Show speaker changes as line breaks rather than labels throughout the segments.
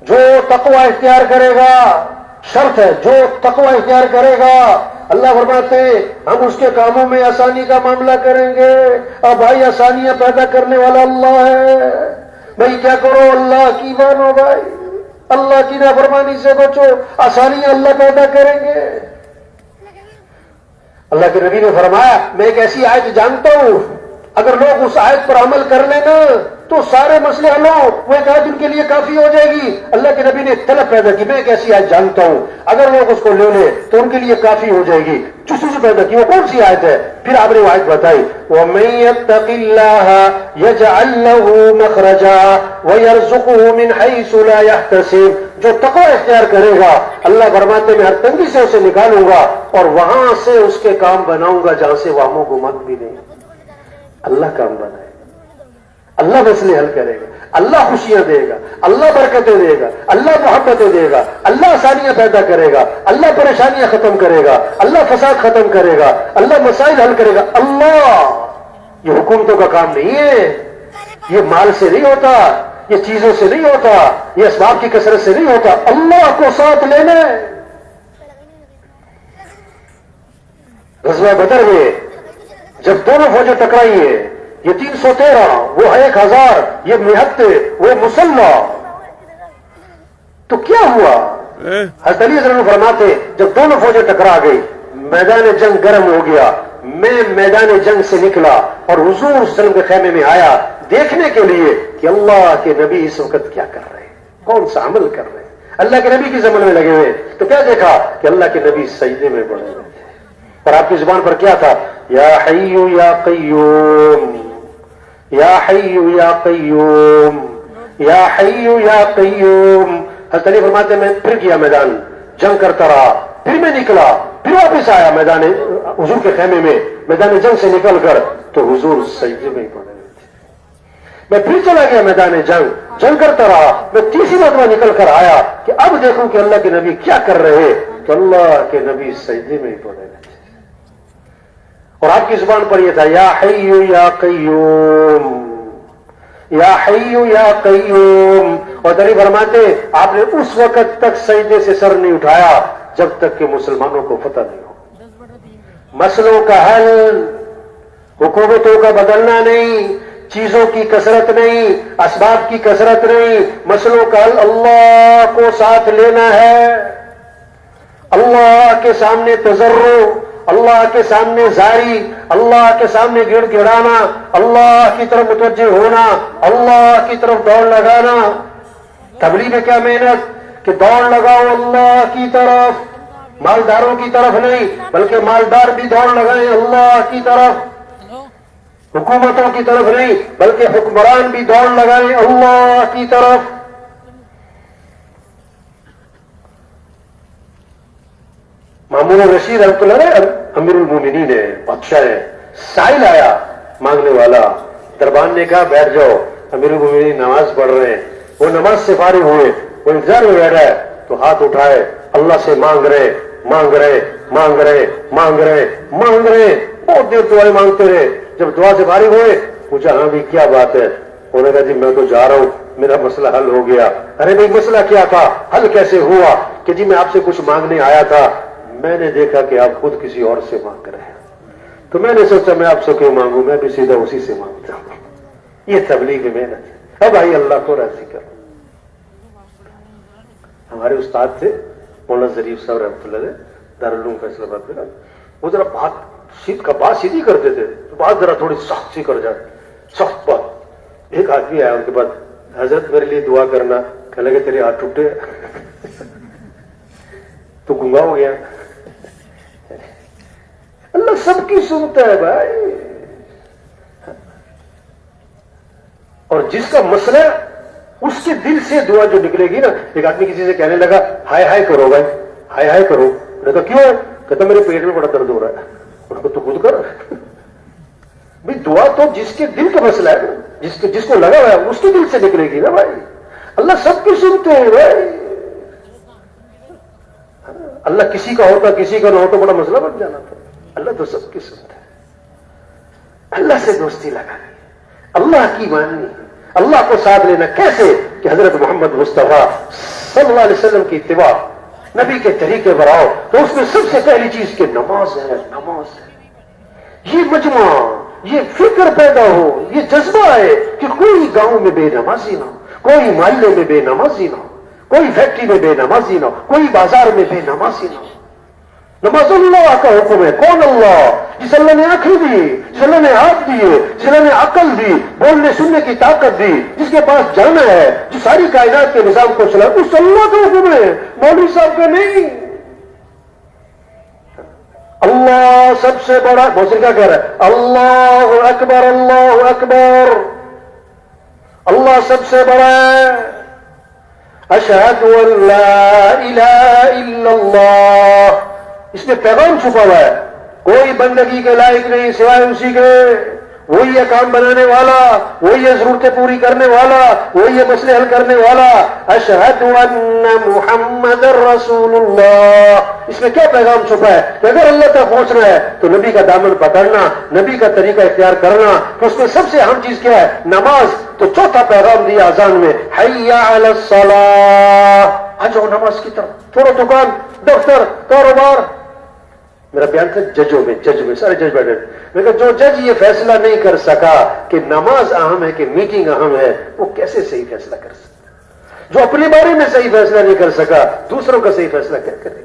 جو تقوی اختیار کرے گا، شرط ہے جو تقوی اختیار کرے گا، اللہ فرماتے ہم اس کے کاموں میں آسانی کا معاملہ کریں گے۔ اب بھائی آسانیاں پیدا کرنے والا اللہ ہے، بھائی کیا کرو، اللہ کی مانو، بھائی اللہ کی نافرمانی سے بچو، آسانیاں اللہ پیدا کریں گے۔ اللہ کے نبی نے فرمایا میں ایک ایسی آیت جانتا ہوں اگر لوگ اس آیت پر عمل کر لیں نا تو سارے مسئلے حل ہو، وہ ایک آیت ان کے لیے کافی ہو جائے گی۔ اللہ کے نبی نے طلب پیدا کی میں ایک ایسی آیت جانتا ہوں اگر لوگ اس کو لے لیں تو ان کے لیے کافی ہو جائے گی۔ جسوس پیدا کی وہ کون سی آیت ہے؟ پھر آپ نے وہ آیت بتائی وَمَن يَتَّقِ اللَّهَ يَجْعَل لَّهُ مَخْرَجًا وَيَرْزُقْهُ مِنْ حَيْثُ لَا يَحْتَسِبُ، جو تقوی اختیار کرے گا اللہ فرماتے میں ہر تنگی سے اسے نکالوں گا اور وہاں سے اس کے کام بناؤں گا جہاں سے وہم و گمان بھی نہیں۔ اللہ کام بنائے، اللہ مسئلے حل کرے گا، اللہ خوشیاں دے گا، اللہ برکتیں دے گا، اللہ محبتیں دے گا، اللہ آسانیاں پیدا کرے گا، اللہ پریشانیاں ختم کرے گا، اللہ فساد ختم کرے گا، اللہ مسائل حل کرے گا۔ اللہ، یہ حکومتوں کا کام نہیں ہے، یہ مال سے نہیں ہوتا، یہ چیزوں سے نہیں ہوتا، یہ اسباب کی کثرت سے نہیں ہوتا، اللہ کو ساتھ لینا ہے۔ غزوہ بدر میں جب دونوں فوجیں ٹکرائی ہیں، یہ 313 وہ 1000، یہ 79 وہ مسلح، تو کیا ہوا؟ حضرت علی رضی اللہ عنہ فرماتے جب دونوں فوجیں ٹکرا گئی میدان جنگ گرم ہو گیا، میں میدان جنگ سے نکلا اور حضور صلی اللہ علیہ وسلم کے خیمے میں آیا دیکھنے کے لیے کہ اللہ کے نبی اس وقت کیا کر رہے ہیں، کون سا عمل کر رہے ہیں، اللہ کے نبی کی عمل میں لگے ہوئے۔ تو کیا دیکھا کہ اللہ کے نبی سجدے میں پڑے ہوئے تھے اور آپ کی زبان پر کیا تھا؟ یا حی یا قیوم، یا حی یا قیوم، یا حی یا قیوم۔ حضرت علی فرماتے میں پھر کیا میدان جنگ کرتا رہا، پھر میں نکلا، پھر واپس آیا میدان حضور کے خیمے میں، میدان جنگ سے نکل کر تو حضور سجدے میں پڑے ہوئے تھے۔ میں پھر چلا گیا میدان جنگ کرتا رہا، میں تیسری مرتبہ نکل کر آیا کہ اب دیکھوں کہ اللہ کے نبی کیا کر رہے ہیں، تو اللہ کے نبی سجدے میں پڑے ہوئے تھے اور آپ کی زبان پر یہ تھا یا حی یا قیوم، یا حی یا قیوم۔ اور دلی فرماتے آپ نے اس وقت تک سجدے سے سر نہیں اٹھایا جب تک کہ مسلمانوں کو فتح نہیں ہو۔ مسئلوں کا حل، حکومتوں کا بدلنا نہیں، چیزوں کی کثرت نہیں، اسباب کی کثرت نہیں، مسئلوں کا حل اللہ کو ساتھ لینا ہے، اللہ کے سامنے تضرع، اللہ کے سامنے زاری، اللہ کے سامنے گڑ گڑانا، اللہ کی طرف متوجہ ہونا، اللہ کی طرف دوڑ لگانا۔ تبلیغ میں کیا محنت کہ دوڑ لگاؤ اللہ کی طرف، مالداروں کی طرف نہیں بلکہ مالدار بھی دوڑ لگائیں اللہ کی طرف، حکومتوں کی طرف نہیں بلکہ حکمران بھی دوڑ لگائیں اللہ کی طرف۔ مامون رشید رحمۃ اللہ علیہ امیر المومنین ہے، بادشاہ ہے، سائل آیا مانگنے والا، دربان نے کہا بیٹھ جاؤ، امیر المومنین نماز پڑھ رہے ہیں، وہ نماز سے فارغ ہوئے، وہ انتظار میں بیٹھا ہے تو ہاتھ اٹھائے اللہ سے مانگ رہے مانگ رہے مانگ رہے مانگ رہے مانگ رہے، بہت دیر دعائیں مانگتے رہے۔ جب دعا سے فارغ ہوئے پوچھا ہاں بھی کیا بات ہے؟ انہوں نے کہا جی میں تو جا رہا ہوں، میرا مسئلہ حل ہو گیا۔ ارے بھائی مسئلہ کیا تھا، حل کیسے ہوا؟ کہ جی میں آپ سے کچھ مانگنے آیا تھا، میں نے دیکھا کہ آپ خود کسی اور سے مانگ رہے ہیں تو میں نے سوچا میں آپ سے کیوں مانگوں، میں بھی سیدھا اسی سے مانگتا ہوں۔ یہ تبلیغ میں محنت ہے۔ اب آئیے اللہ کو راضی کرو۔ ہمارے استاد تھے مولانا ظریف صاحب رحمۃ اللہ علیہ، دارالعلوم فیصل آباد میں، وہ ذرا بات سیدھی کرتے تھے تو بات ذرا تھوڑی سخت سی کر جاتے، سخت بات۔ ایک آدمی آیا ان کے بعد، حضرت میرے لیے دعا کرنا، کہنے لگے تیرے ہاتھ ٹوٹے تو گنگا ہو گیا۔ اللہ سب کی سنتا ہے بھائی، اور جس کا مسئلہ اس کے دل سے دعا جو نکلے گی نا۔ ایک آدمی کسی سے کہنے لگا ہائے ہائے کرو بھائی، ہائے ہائے کرو، میں نے کہا کیوں؟ کہتا میرے پیٹ میں بڑا درد ہو رہا ہے۔ ان کو تو خود کر بھائی، دعا تو جس کے دل کا مسئلہ ہے، جس کو لگا ہوا ہے اس کے دل سے نکلے گی نا بھائی۔ اللہ سب کی سنتے ہیں بھائی، اللہ کسی کا ہوتا کسی کا نہ ہو تو بڑا مسئلہ بن جانا تھا۔ اللہ تو سب کی سنتا ہے۔ اللہ سے دوستی لگانی، اللہ کی ماننی، اللہ کو ساتھ لینا۔ کیسے؟ کہ حضرت محمد مصطفیٰ صلی اللہ علیہ وسلم کی اتباع، نبی کے طریقے پر آؤ، تو اس میں سب سے پہلی چیز کہ نماز ہے، نماز ہے۔ یہ مجمع، یہ فکر پیدا ہو، یہ جذبہ ہے کہ کوئی گاؤں میں بے نمازی نہ ہو، کوئی محلے میں بے نمازی نہ ہو، کوئی فیکٹری میں بے نمازی نہ ہو، کوئی بازار میں بے نمازی نہ ہو۔ نماز اللہ کا حکم ہے۔ کون اللہ؟ جس اللہ نے آنکھیں دی، جس اللہ نے ہاتھ دیے، جس اللہ نے عقل دی، بولنے سننے کی طاقت دی، جس کے پاس جانا ہے، جو ساری کائنات کے نظام کو چلا، اس اللہ کا حکم ہے، مولوی صاحب کا نہیں۔ اللہ سب سے بڑا، موسیقی کیا کہہ رہا ہے؟ اللہ اکبر، اللہ اکبر، اللہ سب سے بڑا ہے۔ اشہد ان لا الہ الا اللہ، اس میں پیغام چھپا ہوا ہے، کوئی بندگی کے لائق نہیں سوائے اسی کے، وہی ہے کام بنانے والا، وہی ہے ضرورتیں پوری کرنے والا، وہی ہے مسئلے حل کرنے والا۔ اشہد ان محمد رسول اللہ، اس میں کیا پیغام چھپا ہے کہ اگر اللہ تک پہنچنا ہے تو نبی کا دامن پکڑنا، نبی کا طریقہ اختیار کرنا۔ تو اس میں سب سے اہم چیز کیا ہے؟ نماز۔ تو چوتھا پیغام دیا اذان میں، حی علی الصلاۃ، آ جاؤ نماز کی طرف۔ تھوڑا دکان، دفتر، کاروبار، میرا بیان تھا ججوں میں، جج میں سارے جج بیٹھے، میں کہا جو جج یہ فیصلہ نہیں کر سکا کہ نماز اہم ہے کہ میٹنگ اہم ہے، وہ کیسے صحیح فیصلہ کر سکتا؟ جو اپنے بارے میں صحیح فیصلہ نہیں کر سکا، دوسروں کا صحیح فیصلہ کیا کرے؟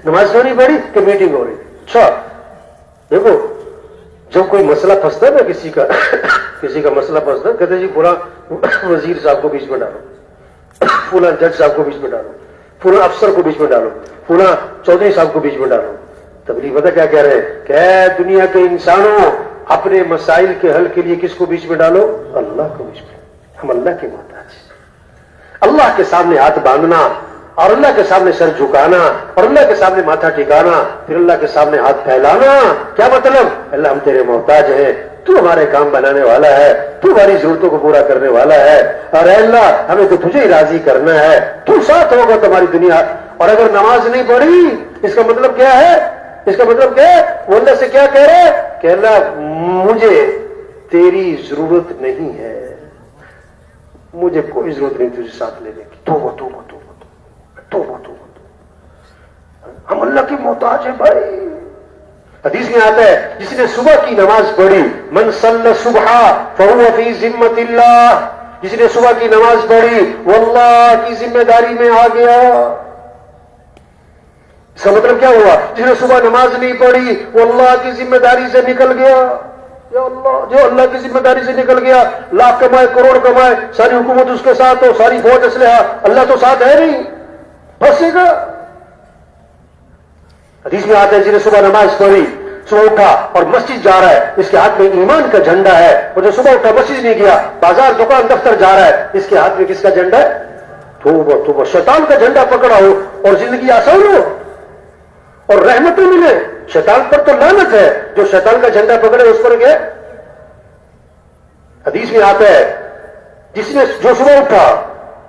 نماز ہونی پڑی کہ میٹنگ ہو رہی؟ اچھا دیکھو، جب کوئی مسئلہ پھنستا ہے نا کسی کا مسئلہ پھنستا ہے، کہتے جی فلاں وزیر صاحب کو بیچ میں ڈالو، فلاں جج صاحب کو بیچ میں ڈالو، فلاں افسر کو بیچ میں ڈالو، فلاں چودھری صاحب کو بیچ میں ڈالو۔ تبلیغ پتہ کیا کہہ رہے ہیں کہ اے دنیا کے انسانوں، اپنے مسائل کے حل کے لیے کس کو بیچ میں ڈالو؟ اللہ کو بیچ میں۔ ہم اللہ کے محتاج ہیں۔ اللہ کے سامنے ہاتھ باندھنا اور اللہ کے سامنے سر جھکانا اور اللہ کے سامنے ماتھا ٹھکانا، پھر اللہ کے سامنے ہاتھ پھیلانا، کیا مطلب؟ اللہ ہم تیرے محتاج ہیں، تو ہمارے کام بنانے والا ہے، تو ہماری ضرورتوں کو پورا کرنے والا ہے، اور اے اللہ ہمیں تو تجھے ہی راضی کرنا ہے، تو ساتھ ہوگا تمہاری دنیا۔ اور اگر نماز نہیں پڑھی، اس کا مطلب کیا ہے؟ اس کا مطلب کیا ہے؟ وہ اللہ سے کیا کہہ رہے ہیں کہ اللہ مجھے تیری ضرورت نہیں ہے، مجھے کوئی ضرورت نہیں تجھے ساتھ لینے کی۔ توبہ توبہ توبہ توبہ توبہ، ہم اللہ کے محتاج ہیں بھائی۔ حدیث میں آتا ہے جس نے صبح کی نماز پڑھی، من صلی الصبح فهو فی ذمۃ اللہ، جس نے صبح کی نماز پڑھی وہ اللہ کی ذمہ داری میں آ گیا۔ اس کا مطلب کیا ہوا؟ جس نے صبح نماز نہیں پڑھی وہ اللہ کی ذمہ داری سے نکل گیا۔ یا اللہ، جو اللہ کی ذمہ داری سے نکل گیا، لاکھ کمائے، کروڑ کمائے، ساری حکومت اس کے ساتھ ہو، ساری فوج اسلحہ، اللہ تو ساتھ ہے نہیں، پھنسے گا۔ حدیث میں آتا ہے جس نے صبح نماز پڑھی، صبح اٹھا اور مسجد جا رہا ہے، اس کے ہاتھ میں ایمان کا جھنڈا ہے، اور جو صبح اٹھا مسجد نہیں گیا، بازار دکان دفتر جا رہا ہے، اس کے ہاتھ میں کس کا جھنڈا ہے؟ توبہ توبہ، شیطان کا جھنڈا پکڑا ہو اور زندگی آسان ہو اور رحمتیں ملے۔ شیطان پر تو لعنت ہے، جو شیطان کا جھنڈا پکڑے اس پر کیا؟ حدیث میں آتا ہے جس نے جو صبح اٹھا،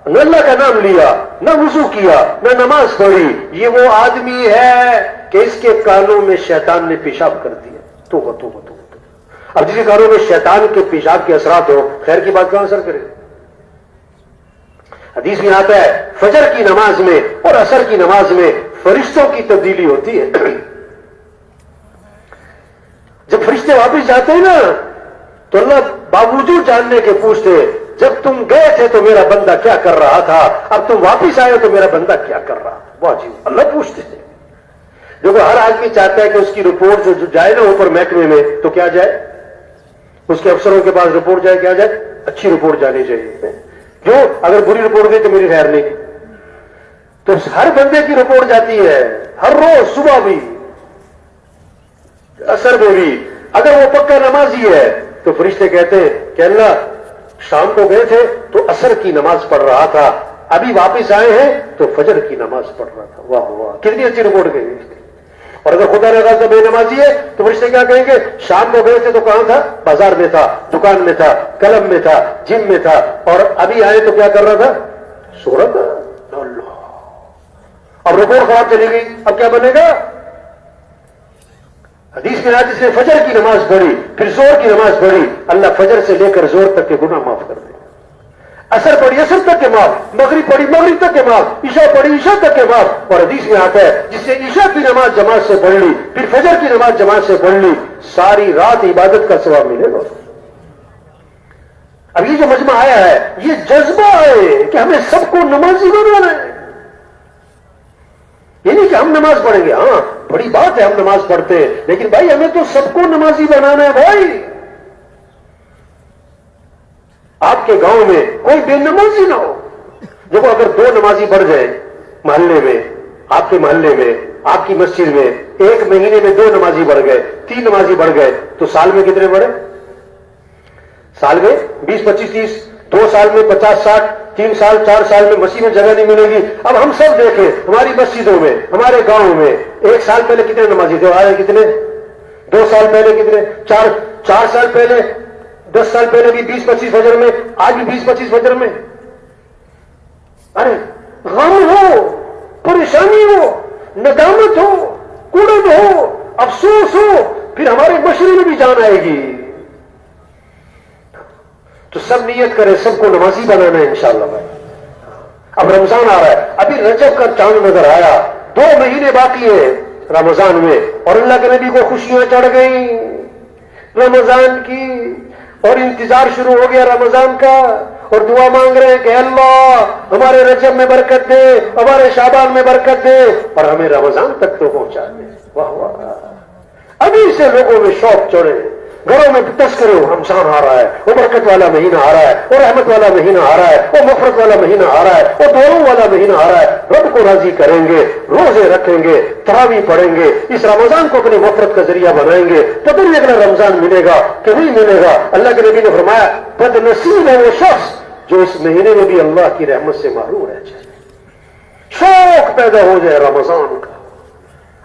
نہ اللہ کا نام لیا، نہ وضو کیا، نہ نماز پڑھی، یہ وہ آدمی ہے کہ اس کے کانوں میں شیطان نے پیشاب کر دیا۔ توبہ توبہ توبہ۔ اب جس کے کانوں میں شیطان کے پیشاب کے اثرات ہو، خیر کی بات کہاں اثر کرے؟ حدیث میں آتا ہے فجر کی نماز میں اور عصر کی نماز میں فرشتوں کی تبدیلی ہوتی ہے۔ جب فرشتے واپس جاتے ہیں نا تو اللہ باوجود جاننے کے پوچھتے، جب تم گئے تھے تو میرا بندہ کیا کر رہا تھا، اب تم واپس آئے تو میرا بندہ کیا کر رہا تھا؟ واہ جی، اللہ پوچھتے ہیں۔ دیکھو ہر آدمی چاہتا ہے کہ اس کی رپورٹ جو جائے نا اوپر محکمے میں تو کیا جائے، اس کے افسروں کے پاس رپورٹ جائے، کیا جائے؟ اچھی رپورٹ جانی چاہیے۔ کیوں؟ اگر بری رپورٹ گئی تو میری خیر نہیں۔ تو ہر بندے کی رپورٹ جاتی ہے، ہر روز، صبح بھی، عصر میں بھی۔ اگر وہ پکا نمازی ہے تو فرشتے کہتے ہیں کہ اللہ شام کو گئے تھے تو عصر کی نماز پڑھ رہا تھا، ابھی واپس آئے ہیں تو فجر کی نماز پڑھ رہا تھا۔ واہ واہ، کتنی اچھی رپورٹ گئی۔ اور اگر خدا نے خاصا بے نمازی ہے تو فرشتے کیا کہیں گے؟ شام کو گئے تھے تو کہاں تھا؟ بازار میں تھا، دکان میں تھا، کلب میں تھا، جم میں تھا، اور ابھی آئے تو کیا کر رہا تھا؟ سو رہا تھا۔ اب رپورٹ خراب چلی گئی، اب کیا بنے گا؟ حدیث میں آج جس نے فجر کی نماز پڑھی پھر زور کی نماز پڑھی، اللہ فجر سے لے کر زور تک کے گناہ معاف کر دے۔ اثر پڑی اثر تک کے معاف، مغرب پڑی مغرب تک کے معاف، عشاء پڑی عشاء تک کے معاف. اور حدیث میں آتا ہے جس نے عشاء کی نماز جماعت سے پڑھ لی، پھر فجر کی نماز جماعت سے پڑھ لی، ساری رات عبادت کا ثواب ملے گا. اب یہ جو مجمع آیا ہے یہ جذبہ ہے کہ ہمیں سب کو نمازی بنانا ہے. یہ نہیں کہ ہم نماز پڑھیں گے، ہاں بڑی بات ہے ہم نماز پڑھتے ہیں، لیکن بھائی ہمیں تو سب کو نمازی بنانا ہے. بھائی آپ کے گاؤں میں کوئی بے نمازی نہ ہو. دیکھو اگر 2 نمازی بڑھ گئے محلے میں، آپ کے محلے میں، آپ کی مسجد میں، 1 مہینے میں 2 نمازی بڑھ گئے، 3 نمازی بڑھ گئے، تو سال میں کتنے بڑھے؟ سال میں 20 25 30، 2 سال میں 50 60، 3 سال 4 سال میں مسجد میں جگہ نہیں ملے گی. اب ہم سب دیکھیں ہماری مسجدوں میں، ہمارے گاؤں میں 1 سال پہلے کتنے نمازی تھے؟ آئے کتنے؟ 2 سال پہلے کتنے؟ 4 سال پہلے، 10 سال پہلے بھی 20 25 فجر میں، آج بھی 20 25 فجر میں. ارے غم ہو، پریشانی ہو، ندامت ہو، کڑن ہو، افسوس ہو، پھر ہمارے مشرے میں بھی جان آئے گی. تو سب نیت کرے سب کو نمازی بنانا ہے انشاءاللہ. بھائی اب رمضان آ رہا ہے، ابھی رجب کا چاند نظر آیا، 2 مہینے باقی ہے رمضان میں، اور اللہ کے نبی کو خوشیاں چڑھ گئیں رمضان کی، اور انتظار شروع ہو گیا رمضان کا، اور دعا مانگ رہے ہیں کہ اللہ ہمارے رجب میں برکت دے، ہمارے شعبان میں برکت دے، اور ہمیں رمضان تک تو پہنچا دے. واہ واہ، ابھی سے لوگوں میں شوق چڑھے، گھروں میں تذکرے رمضان آ رہا ہے، وہ برکت والا مہینہ آ رہا ہے، وہ رحمت والا مہینہ آ رہا ہے، وہ مغفرت والا مہینہ آ رہا ہے، وہ دعاؤں والا مہینہ آ رہا ہے. رب کو راضی کریں گے، روزے رکھیں گے، تراویح پڑھیں گے، اس رمضان کو اپنی مغفرت کا ذریعہ بنائیں گے. پتہ نہیں اگلا رمضان ملے گا کہ نہیں ملے گا. اللہ کے نبی نے فرمایا بد نصیب ہے وہ شخص جو اس مہینے میں بھی اللہ کی رحمت سے محروم رہ جائے. شوق پیدا ہو جائے رمضان کا.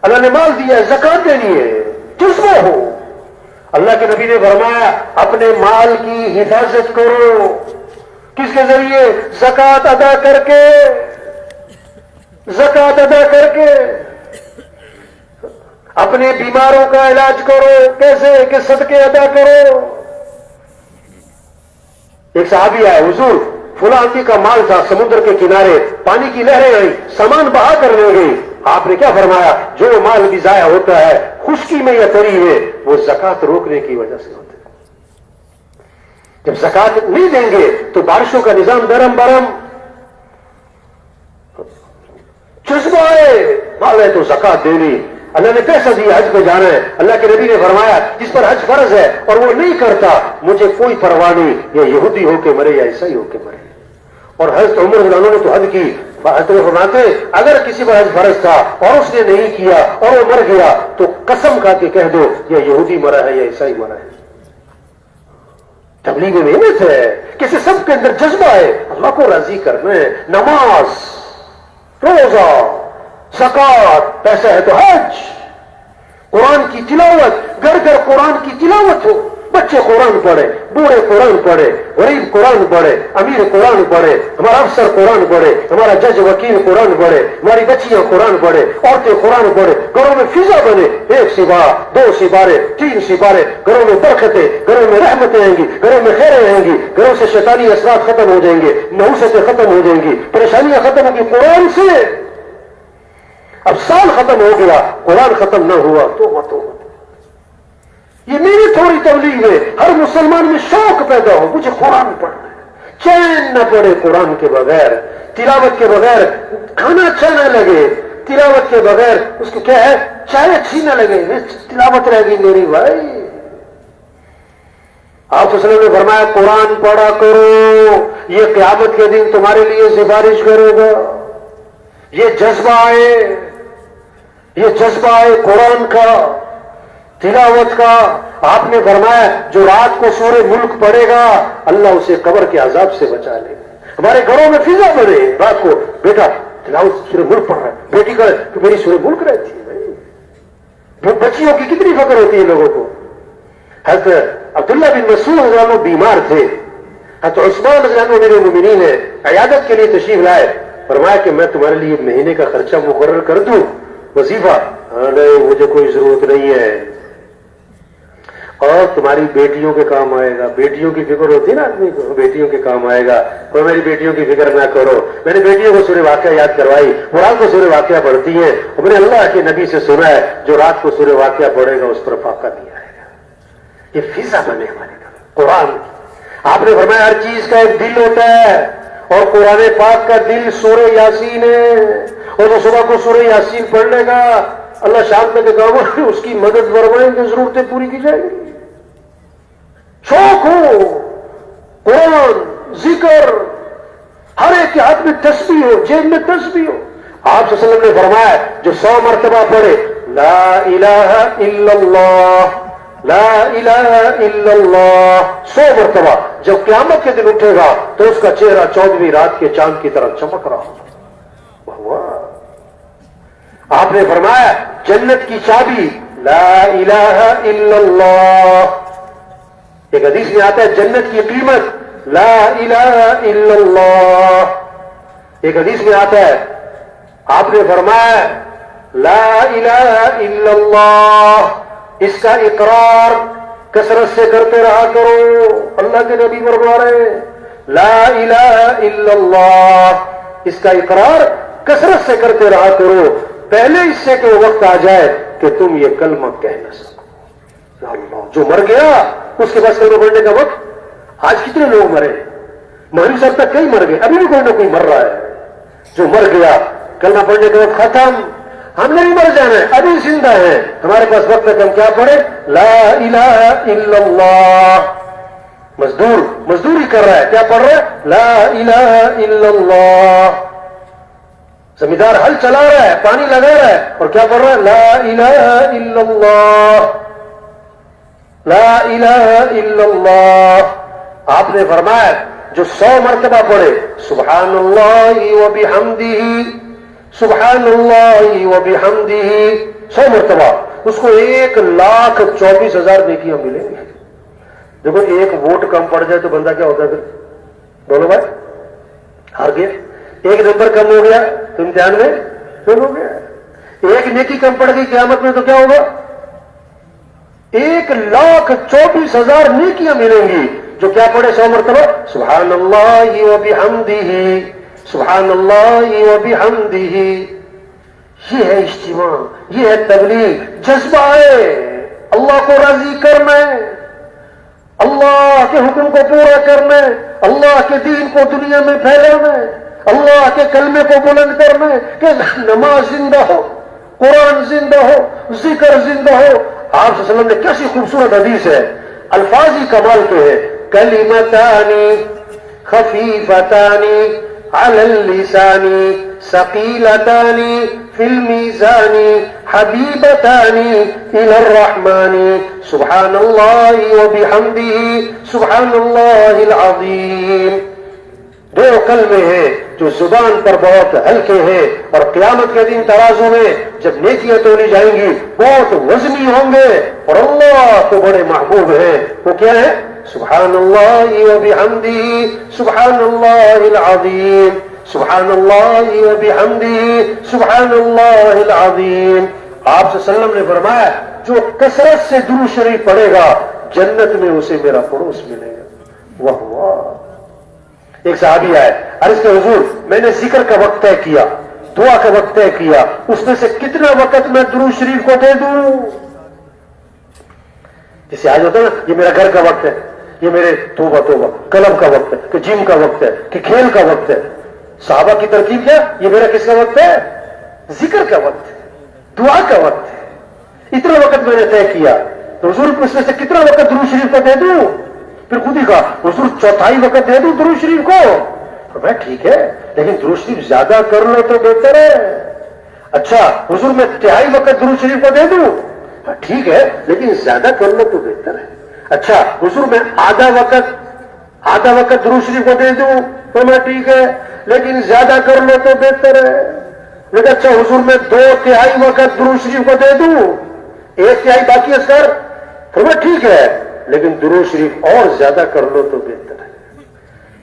اللہ نے مال دیا ہے، زکات دینی ہے، جذبہ ہو. اللہ کے نبی نے فرمایا اپنے مال کی حفاظت کرو. کس کے ذریعے؟ زکات ادا کر کے. زکات ادا کر کے اپنے بیماروں کا علاج کرو. کیسے؟ کہ صدقے ادا کرو. ایک صحابی آئے، حضور فلاں آدمی کا مال تھا، سمندر کے کنارے پانی کی لہریں آئی، سامان بہا کر لے گئی. آپ نے کیا فرمایا؟ جو مال بھی ضائع ہوتا ہے خشکی میں یا تری ہے وہ زکات روکنے کی وجہ سے ہوتا ہے. جب زکات نہیں دیں گے تو بارشوں کا نظام درم برم. جذبہ ہے، مال ہے تو زکات دینی. اللہ نے پیسہ دیا، حج پہ جانا ہے. اللہ کے نبی نے فرمایا جس پر حج فرض ہے اور وہ نہیں کرتا مجھے کوئی پرواہ نہیں، یا یہودی ہو کے مرے یا عیسائی ہو کے مرے. اور حضرت عمر رضی اللہ عنہ نے تو حج کی. حضرت فرماتے اگر کسی پر حج فرض تھا اور اس نے نہیں کیا اور وہ مر گیا تو قسم کھا کے کہہ دو یا یہودی مرا ہے یا عیسائی مرا ہے. تبلیغ میں محنت ہے، کسی سب کے اندر جذبہ ہے اللہ کو راضی کرنا ہے. نماز، روزہ، زکات، پیسہ ہے تو حج، قرآن کی تلاوت، گھر گھر قرآن کی تلاوت ہو. بچے قرآن پڑھے، بوڑھے قرآن پڑھے، غریب قرآن پڑھے، امیر قرآن پڑھے، ہمارا افسر قرآن پڑھے، ہمارا جج وکیل قرآن پڑھے، ہماری بچیاں قرآن پڑھے، عورتیں قرآن پڑھے. گھروں میں فضا بنے، 1 سپارہ، 2 سپارے، 3 سپارے. گھروں میں برکتیں، گھروں میں رحمتیں آئیں گی، گھروں میں خیریں آئیں گی، گھروں سے شیطانی اثرات ختم ہو جائیں گے، نحوستیں ختم ہو جائیں گی، پریشانیاں ختم ہوں گی قرآن سے. اب سال ختم ہو گیا قرآن ختم نہ ہوا تو یہ میری تھوڑی تبلیغ ہے. ہر مسلمان میں شوق پیدا ہو مجھے قرآن پڑھنا ہے، چین نہ پڑے قرآن کے بغیر، تلاوت کے بغیر کھانا اچھا نہ لگے، تلاوت کے بغیر اس کو کیا ہے چائے اچھی نہ لگے، تلاوت رہ گئی میری بھائی. آپ صلی اللہ علیہ وسلم نے فرمایا قرآن پڑھا کرو، یہ قیامت کے دن تمہارے لیے سفارش کرے گا. یہ جذبہ ہے، یہ جذبہ ہے قرآن کا، تلاوت کا. آپ نے فرمایا جو رات کو سورہ ملک پڑھے گا اللہ اسے قبر کے عذاب سے بچا لے گا. ہمارے گھروں میں فضا بنے، رات کو بیٹا تلاوت سورہ ملک پڑھ رہا ہے، بیٹی کا تو میری سورہ ملک رہتی ہے. بھائی بچیوں کی کتنی فکر ہوتی ہے لوگوں کو. حضرت عبداللہ بن مسعود رضی اللہ عنہ بیمار تھے، حضرت عثمان رضی اللہ عنہ میرے مومنین ہے عیادت کے لیے تشریف لائے. فرمایا کہ میں تمہارے لیے مہینے کا خرچہ مقرر کر دوں وظیفہ؟ نہیں مجھے کوئی ضرورت نہیں ہے. اور تمہاری بیٹیوں کے کام آئے گا. بیٹیوں کی فکر ہوتی ہے نا آدمی کو, بیٹیوں کے کام آئے گا. اور میری بیٹیوں کی فکر نہ کرو. میں نے بیٹیوں کو سورہ واقعہ یاد کروائی, وہ رات کو سورہ واقعہ پڑھتی ہیں, اور میں نے اللہ کے نبی سے سنا ہے جو رات کو سورہ واقعہ پڑھے گا اس پر فاقہ نہیں آئے گا. یہ فضا بنے ہمارے گھر. قرآن آپ نے فرمایا ہر چیز کا ایک دل ہوتا ہے, اور قرآن پاک کا دل سورہ یاسین ہے. اور جو صبح کو سورہ یاسین پڑھ لے گا اللہ شام تک کاموں میں اس کی مدد فرمائیں گے, ضرورتیں پوری کی جائیں گی. شوق ہو, قرآن, ذکر, ہر ایک کے ہاتھ میں تسبیح ہو, جیب میں تسبیح ہو. آپ صلی اللہ علیہ وسلم نے فرمایا جو 100 مرتبہ پڑھے لا الہ الا اللہ, لا الہ الا اللہ 100 مرتبہ, جب قیامت کے دن اٹھے گا تو اس کا چہرہ 14ویں رات کے چاند کی طرح چمک رہا ہوگا. آپ نے فرمایا جنت کی چابی لا الہ الا اللہ. ایک حدیث میں آتا ہے جنت کی قیمت لا الہ الا اللہ. ایک حدیث میں آتا ہے آپ نے فرمایا لا الہ الا اللہ, اس کا اقرار کثرت سے کرتے رہا کرو. اللہ کے نبی فرما رہے ہیں لا الہ الا اللہ, اس کا اقرار کثرت سے کرتے رہا کرو, پہلے اس سے کہ وقت آ جائے کہ تم یہ کلمہ کہہ نہ سکو. اللہ, جو مر گیا اس کے پاس کلمہ پڑھنے کا وقت. آج کتنے لوگ مرے, مہری صاحب تک کئی مر گئے, ابھی بھی کوئی نہ کوئی مر رہا ہے. جو مر گیا کلمہ پڑھنے کا وقت ختم. ہم نے بھی مر جانا ہے, ابھی زندہ ہیں, ہمارے پاس وقت ہے کہ ہم کیا پڑھیں لا الہ الا اللہ. مزدوری کر رہا ہے, کیا پڑھ رہا ہے لا الہ الا اللہ. زمیندار ہل چلا رہا ہے, پانی لگا رہا ہے, اور کیا پڑھ رہا ہے لا الہ الا اللہ, لا الہ الا اللہ. آپ نے فرمایا جو 100 مرتبہ پڑھے سبحان اللہ و بحمدہ, سبحان اللہ و بحمدہ 100 مرتبہ, اس کو 1,24,000 نیکیاں ملیں گی. دیکھو ایک ووٹ کم پڑ جائے تو بندہ کیا ہوتا ہے پھر, بولو بھائی, ہار گیا. ایک نمبر کم ہو گیا تو امتحان میں فیل ہو گیا. ایک نیکی کم پڑ گئی قیامت میں تو کیا ہوگا 1,24,000 نیکیاں ملیں گی. جو کیا پڑھے 100 مرتبہ سبحان اللہ و بحمدہ, سبحان اللہ و بحمدہ. یہ ہے اجتماع, یہ ہے تبلیغ. جذبہ ہے اللہ کو راضی کرنا, اللہ کے حکم کو پورا کرنا, اللہ کے دین کو دنیا میں پھیلانا, اللہ کے کلمے کو بلند کرنا, کہ نماز زندہ ہو, قرآن زندہ ہو, ذکر زندہ ہو. آپ صلی اللہ علیہ وسلم نے کیسی خوبصورت حدیث ہے, الفاظ ہی کمال کے ہیں. کلمتانی خفیفتانی علی اللسانی ثقیلتانی فی المیزانی حبیبتانی الی الرحمن سبحان اللہ و بحمدہ سبحان اللہ العظیم. 2 کلمے ہیں جو زبان پر بہت ہلکے ہیں, اور قیامت کے دن ترازو میں جب نیکیاں تولی جائیں گی بہت وزنی ہوں گے, اور اللہ کو بڑے محبوب ہیں. وہ کیا ہے سبحان اللہ و بحمدہ سبحان اللہ العظیم, سبحان اللہ و بحمدہ سبحان اللہ العظیم. آپ صلی اللہ علیہ وسلم نے فرمایا جو کثرت سے درود شریف پڑھے گا جنت میں اسے میرا پڑوس ملے گا. واہ واہ. ایک صحابی آئے, عرض کہ حضور میں نے ذکر کا وقت طے کیا, دعا کا وقت طے کیا, اس میں سے کتنا وقت میں درود شریف کو دے دوں. جسے آج ہوتا ہے نا یہ میرا گھر کا وقت ہے, یہ میرے توبہ قلم کا وقت ہے, کہ جم کا وقت ہے, کہ کھیل کا وقت ہے. صحابہ کی ترکیب کیا, یہ میرا کس کا وقت ہے ذکر کا وقت ہے, دعا کا وقت ہے. اتنا وقت میں نے طے کیا, تو حضور اس میں سے کتنا وقت درود شریف کو دے دوں. پھر خود ہی کہا حضور 1/4 وقت دے دوں درود شریف کو. میں ٹھیک ہے لیکن درود شریف زیادہ کر لو تو بہتر ہے. اچھا حضور میں 1/3 وقت درود شریف کو دے دوں. ٹھیک ہے لیکن زیادہ کر لو تو بہتر ہے. اچھا حضور میں آدھا وقت درود شریف کو دے دوں تو میں ٹھیک ہے لیکن زیادہ کر لو تو بہتر ہے. لیکن اچھا حضور میں 2/3 وقت درود شریف کو دے دوں, 1/3 باقی اذکار, تو میں ٹھیک ہے لیکن درود شریف اور زیادہ کر لو تو بہتر ہے.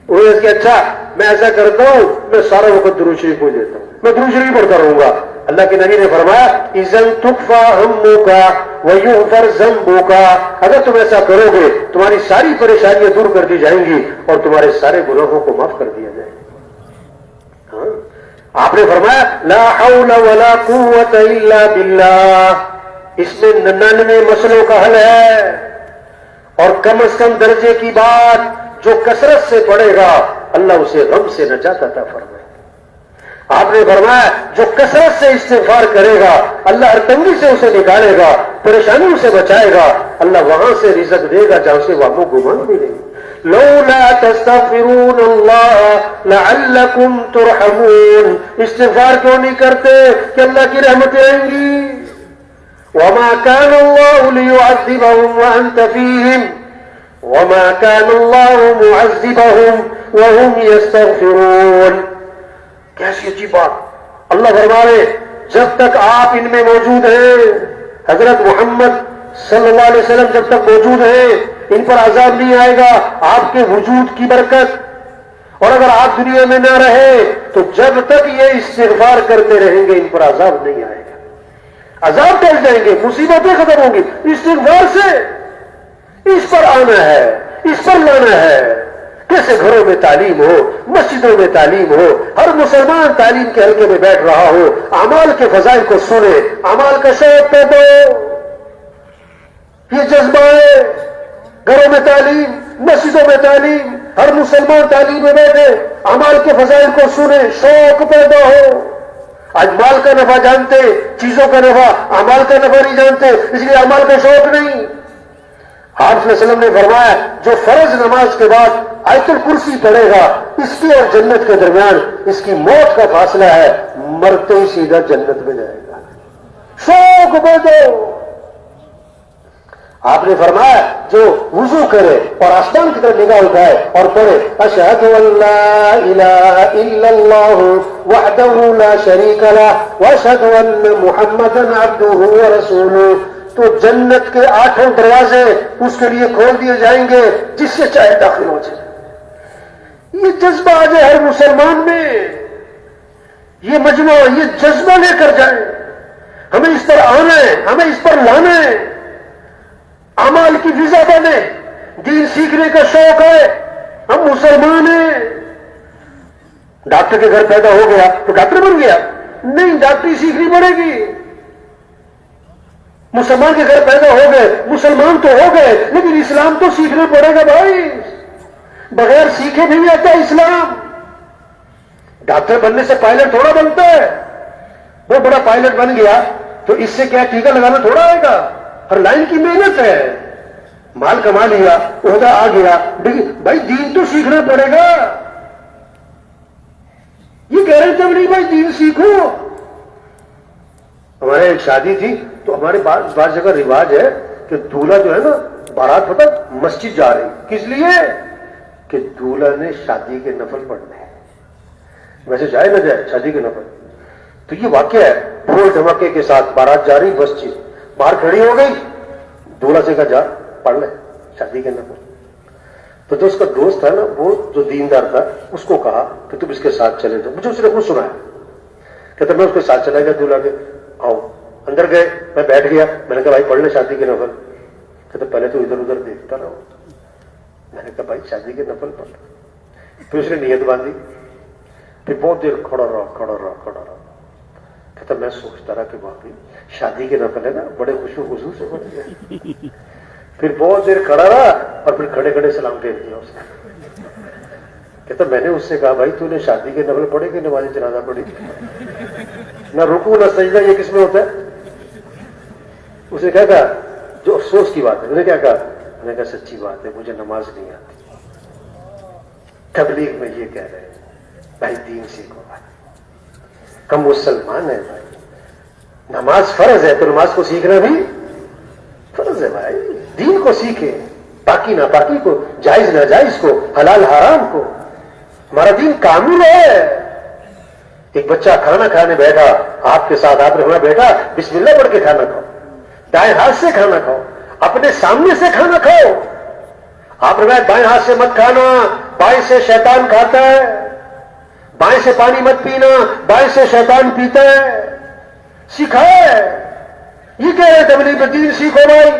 وہ اس کے اچھا میں ایسا کرتا ہوں میں سارا وقت درود شریف کو دیتا ہوں, میں درود شریف پڑھتا رہوں گا. اللہ کے نبی نے فرمایا اذن تکفا ہموکا ویغفر ذنبوکا، اگر تم ایسا کرو گے تمہاری ساری پریشانیاں دور کر دی جائیں گی اور تمہارے سارے گناہوں کو معاف کر دیا جائے گا۔ ہاں؟ آپ نے فرمایا لا حول ولا قوت الا باللہ، اس میں 99 مسئلوں کا حل ہے، اور کم از کم درجے کی بات جو کثرت سے پڑھے گا اللہ اسے غم سے نجات عطا فرمائے۔ آپ نے فرمایا جو کثرت سے استغفار کرے گا اللہ ہر تنگی سے اسے نکالے گا، پریشانیوں سے بچائے گا، اللہ وہاں سے رزق دے گا جہاں سے وہ گمان بھی نہیں۔ لولا تستغفرون اللہ لعلکم ترحمون، استغفار کیوں نہیں کرتے کہ اللہ کی رحمتیں آئیں گی۔ وما كان الله ليعذبهم وانت فيهم وما كان الله معذبهم وهم يستغفرون۔ کیسی عجیب بات، اللہ فرما رہے جب تک آپ ان میں موجود ہیں، حضرت محمد صلی اللہ علیہ وسلم جب تک موجود ہیں ان پر عذاب نہیں آئے گا، آپ کے وجود کی برکت۔ اور اگر آپ دنیا میں نہ رہے تو جب تک یہ استغفار کرتے رہیں گے ان پر عذاب نہیں آئے گا، عذاب ٹل جائیں گے، مصیبتیں ختم ہوں گی۔ استغفار سے اس پر آنا ہے، اس پر لانا ہے۔ کیسے گھروں میں تعلیم ہو، مسجدوں میں تعلیم ہو، ہر مسلمان تعلیم کے حلقے میں بیٹھ رہا ہو، اعمال کے فضائل کو سنے، اعمال کا شوق پیدا ہو، یہ جذبہ ہے۔ گھروں میں تعلیم، مسجدوں میں تعلیم، ہر مسلمان تعلیم میں بیٹھے، اعمال کے فضائل کو سنے، شوق پیدا ہو۔ آج مال کا نفع جانتے، چیزوں کا نفع، اعمال کا نفع نہیں جانتے، اس لیے اعمال کا شوق نہیں۔ آپ صلی اللہ علیہ وسلم نے فرمایا جو فرض نماز کے بعد آیت الکرسی پڑھے گا اس کی اور جنت کے درمیان اس کی موت کا فاصلہ ہے، مرتے ہی سیدھا جنت میں جائے گا۔ شوق پیدا ہو۔ آپ نے فرمایا جو وضو کرے اور آسمان کی طرف نگاہ اٹھائے اور پڑھے اشہد ان لا الہ الا اللہ وحدہ لا شریک لہ واشہد ان محمدا عبدہ ورسولہ، تو جنت کے 8 دروازے اس کے لیے کھول دیے جائیں گے جس سے چاہے داخل ہو جائے۔ یہ جذبہ آ جائے ہر مسلمان میں، یہ مجموعہ یہ جذبہ لے کر جائیں، ہمیں اس پر آنا ہے، ہمیں اس پر لانا ہے، اعمال کی فضا بنے، دین سیکھنے کا شوق ہے، ہم مسلمان ہیں۔ ڈاکٹر کے گھر پیدا ہو گیا تو ڈاکٹر بن گیا؟ نہیں، ڈاکٹری سیکھنی پڑے گی۔ مسلمان کے گھر پیدا ہو گئے، مسلمان تو ہو گئے لیکن اسلام تو سیکھنا پڑے گا بھائی، بغیر سیکھے نہیں آتا اسلام۔ ڈاکٹر بننے سے پائلٹ تھوڑا بنتا ہے، وہ بڑا پائلٹ بن گیا تو اس سے کیا ٹیکہ لگانا تھوڑا آئے گا، ہر لائن کی محنت ہے۔ مال کما لیا، عہدہ آ گیا، بھائی دین تو سیکھنا پڑے گا۔ یہ کہہ رہے تھے نہیں بھائی دین سیکھو۔ ہمارے ایک شادی تھی تو ہمارے بعض جگہ رواج ہے کہ دولہا جو ہے نا بارات پتہ مسجد جا رہی، کس لیے؟ کہ دولہا نے شادی کے نفل پڑھنے ہیں، ویسے جائے نہ جائے شادی کے نفل۔ تو یہ واقعہ ہے، ڈھول دھماکے کے ساتھ بارات جا رہی، مسجد باہر کھڑی ہو گئی، دولہا سے کہا جا پڑھ لے شادی کے نفل۔ تو جو اس کا دوست تھا نا، وہ جو دیندار تھا، اس کو کہا کہ تم اس کے ساتھ چلے جاؤ۔ مجھے اس نے خود سنا ہے، کہتا میں اس کے ساتھ چلا گیا دولہا کے۔ آؤ اندر گئے، میں بیٹھ گیا، میں نے کہا بھائی پڑھ لے شادی کے نفل۔ کہتے پہلے تو ادھر ادھر دیکھتا رہو۔ میں نے کہا بھائی شادی کے نفل پڑھ۔ پھر اس نے نیت باندھی، پھر بہت دیر کھڑا رہا۔ کہتا میں سوچتا رہا کہ واقعی شادی کے نفل ہے نا، بڑے خوشو خصوص سے پڑھ گیا۔ پھر بہت دیر کھڑا رہا اور پھر کھڑے کھڑے سلام پھیر دیا اس نے۔ کہتا میں نے اس سے کہا بھائی تو نے شادی کے نفل پڑھے کہ نماز جنازہ پڑھی؟ نہ رکوع نہ سجدہ، یہ کس میں ہوتا ہے؟ اس نے کیا کہا جو افسوس کی بات ہے، میں نے کیا کہا؟ میں نے کہا سچی بات ہے مجھے نماز نہیں آتی۔ تبلیغ میں یہ کہہ رہے ہیں بھائی دین سیکھو بھائی، ہم مسلمان ہیں بھائی، نماز فرض ہے تو نماز کو سیکھنا بھی فرض ہے بھائی۔ دین کو سیکھیں، پاکی ناپاکی کو، جائز ناجائز کو، حلال حرام کو۔ ہمارا دین کامل ہے۔ ایک بچہ کھانا کھانے بیٹھا آپ کے ساتھ، آپ نے کہا بیٹا بسم اللہ پڑھ کے کھانا کھاؤ، دائیں ہاتھ سے کھانا کھاؤ، اپنے سامنے سے کھانا کھاؤ۔ آپ نے کہا بائیں ہاتھ سے مت کھانا، بائیں سے شیطان کھاتا ہے، بائیں سے پانی مت پینا، بائیں سے شیطان پیتا ہے۔ سکھائے. یہ کہہ رہے تبلیغ دین سیکھو بھائی.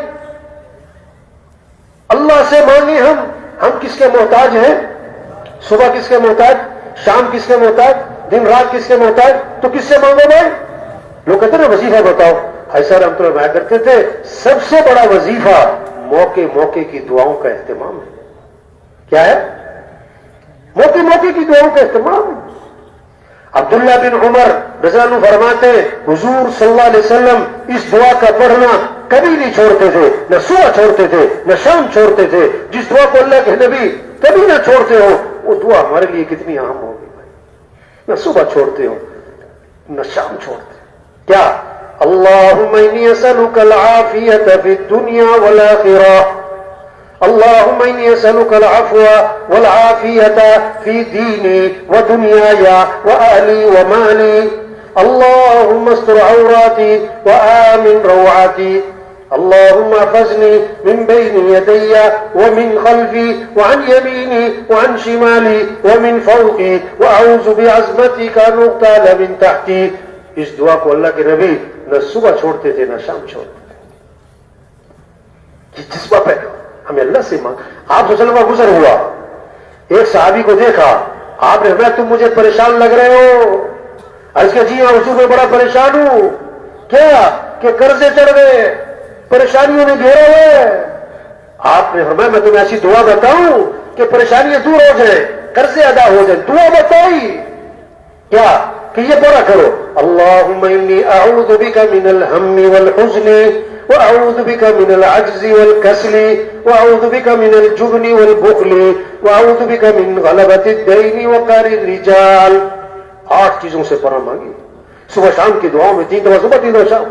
اللہ سے مانگے ہم کس کے محتاج ہیں؟ صبح کس کے محتاج؟ شام کس کے محتاج؟ دن رات کس کے محتاج؟ تو کس سے مانگو بھائی؟ لوگ کہتے ہیں نا وظیفہ بتاؤ. ایسا ہم تو میں کرتے تھے سب سے بڑا وظیفہ موقع موقع کی دعاؤں کا اہتمام ہے. کیا ہے؟ موقع موقع کی دعاؤں کا اہتمام. عبداللہ بن عمر رضی اللہ عنہ فرماتے ہیں حضور صلی اللہ علیہ وسلم اس دعا کا پڑھنا کبھی نہیں چھوڑتے تھے. نہ صبح چھوڑتے تھے نہ شام چھوڑتے تھے. جس دعا کو اللہ کے نبی کبھی نہ چھوڑتے ہو وہ دعا ہمارے لیے کتنی اہم ہوگی بھائی. نہ صبح چھوڑتے ہو نہ شام چھوڑتے. کیا؟ اللہم انی اسألک العافیت فی الدنیا والآخرہ. اللہم انی اسألک العفو والعافیت فی دینی ودنیای واہلی ومالی. اللہم استر عوراتی وآمن روعاتی. اللهم احفظني من بين يدي ومن خلفي وعن يميني وعن شمالي ومن فوقي واعوذ بعظمتك ان اغتال من تحتي. اس دعا کو اللہ کے نبی نہ صبح چھوڑتے تھے نہ شام چھوڑتے تھے. یہ جذبہ پیدا ہمیں اللہ سے مانگ. آپ صلی اللہ علیہ وسلم گزر ہوا, ایک صحابی کو دیکھا, آپ نے فرمایا تم مجھے پریشان لگ رہے ہو. اس کے جی ہاں حضور میں بڑا پریشان ہوں. کیا؟ کہ قرضے چڑھ گئے, پریشانیوں نے گھیرا ہے. آپ نے فرمایا میں تمہیں ایسی دعا بتاؤں کہ پریشانیاں دور ہو جائیں, قرضے ادا ہو جائیں. دعا بتائی کیا کہ یہ پورا کرو. اللہم انی اعوذ بک من الہم والحزن واعوذ بک من العجز والکسل واعوذ بک من الجبن والبخل واعوذ بک من غلبۃ الدین وقہر الرجال. 8 چیزوں سے پناہ مانگی صبح شام کی دعاؤں میں. 3 دفعہ صبح 3 دفعہ شام.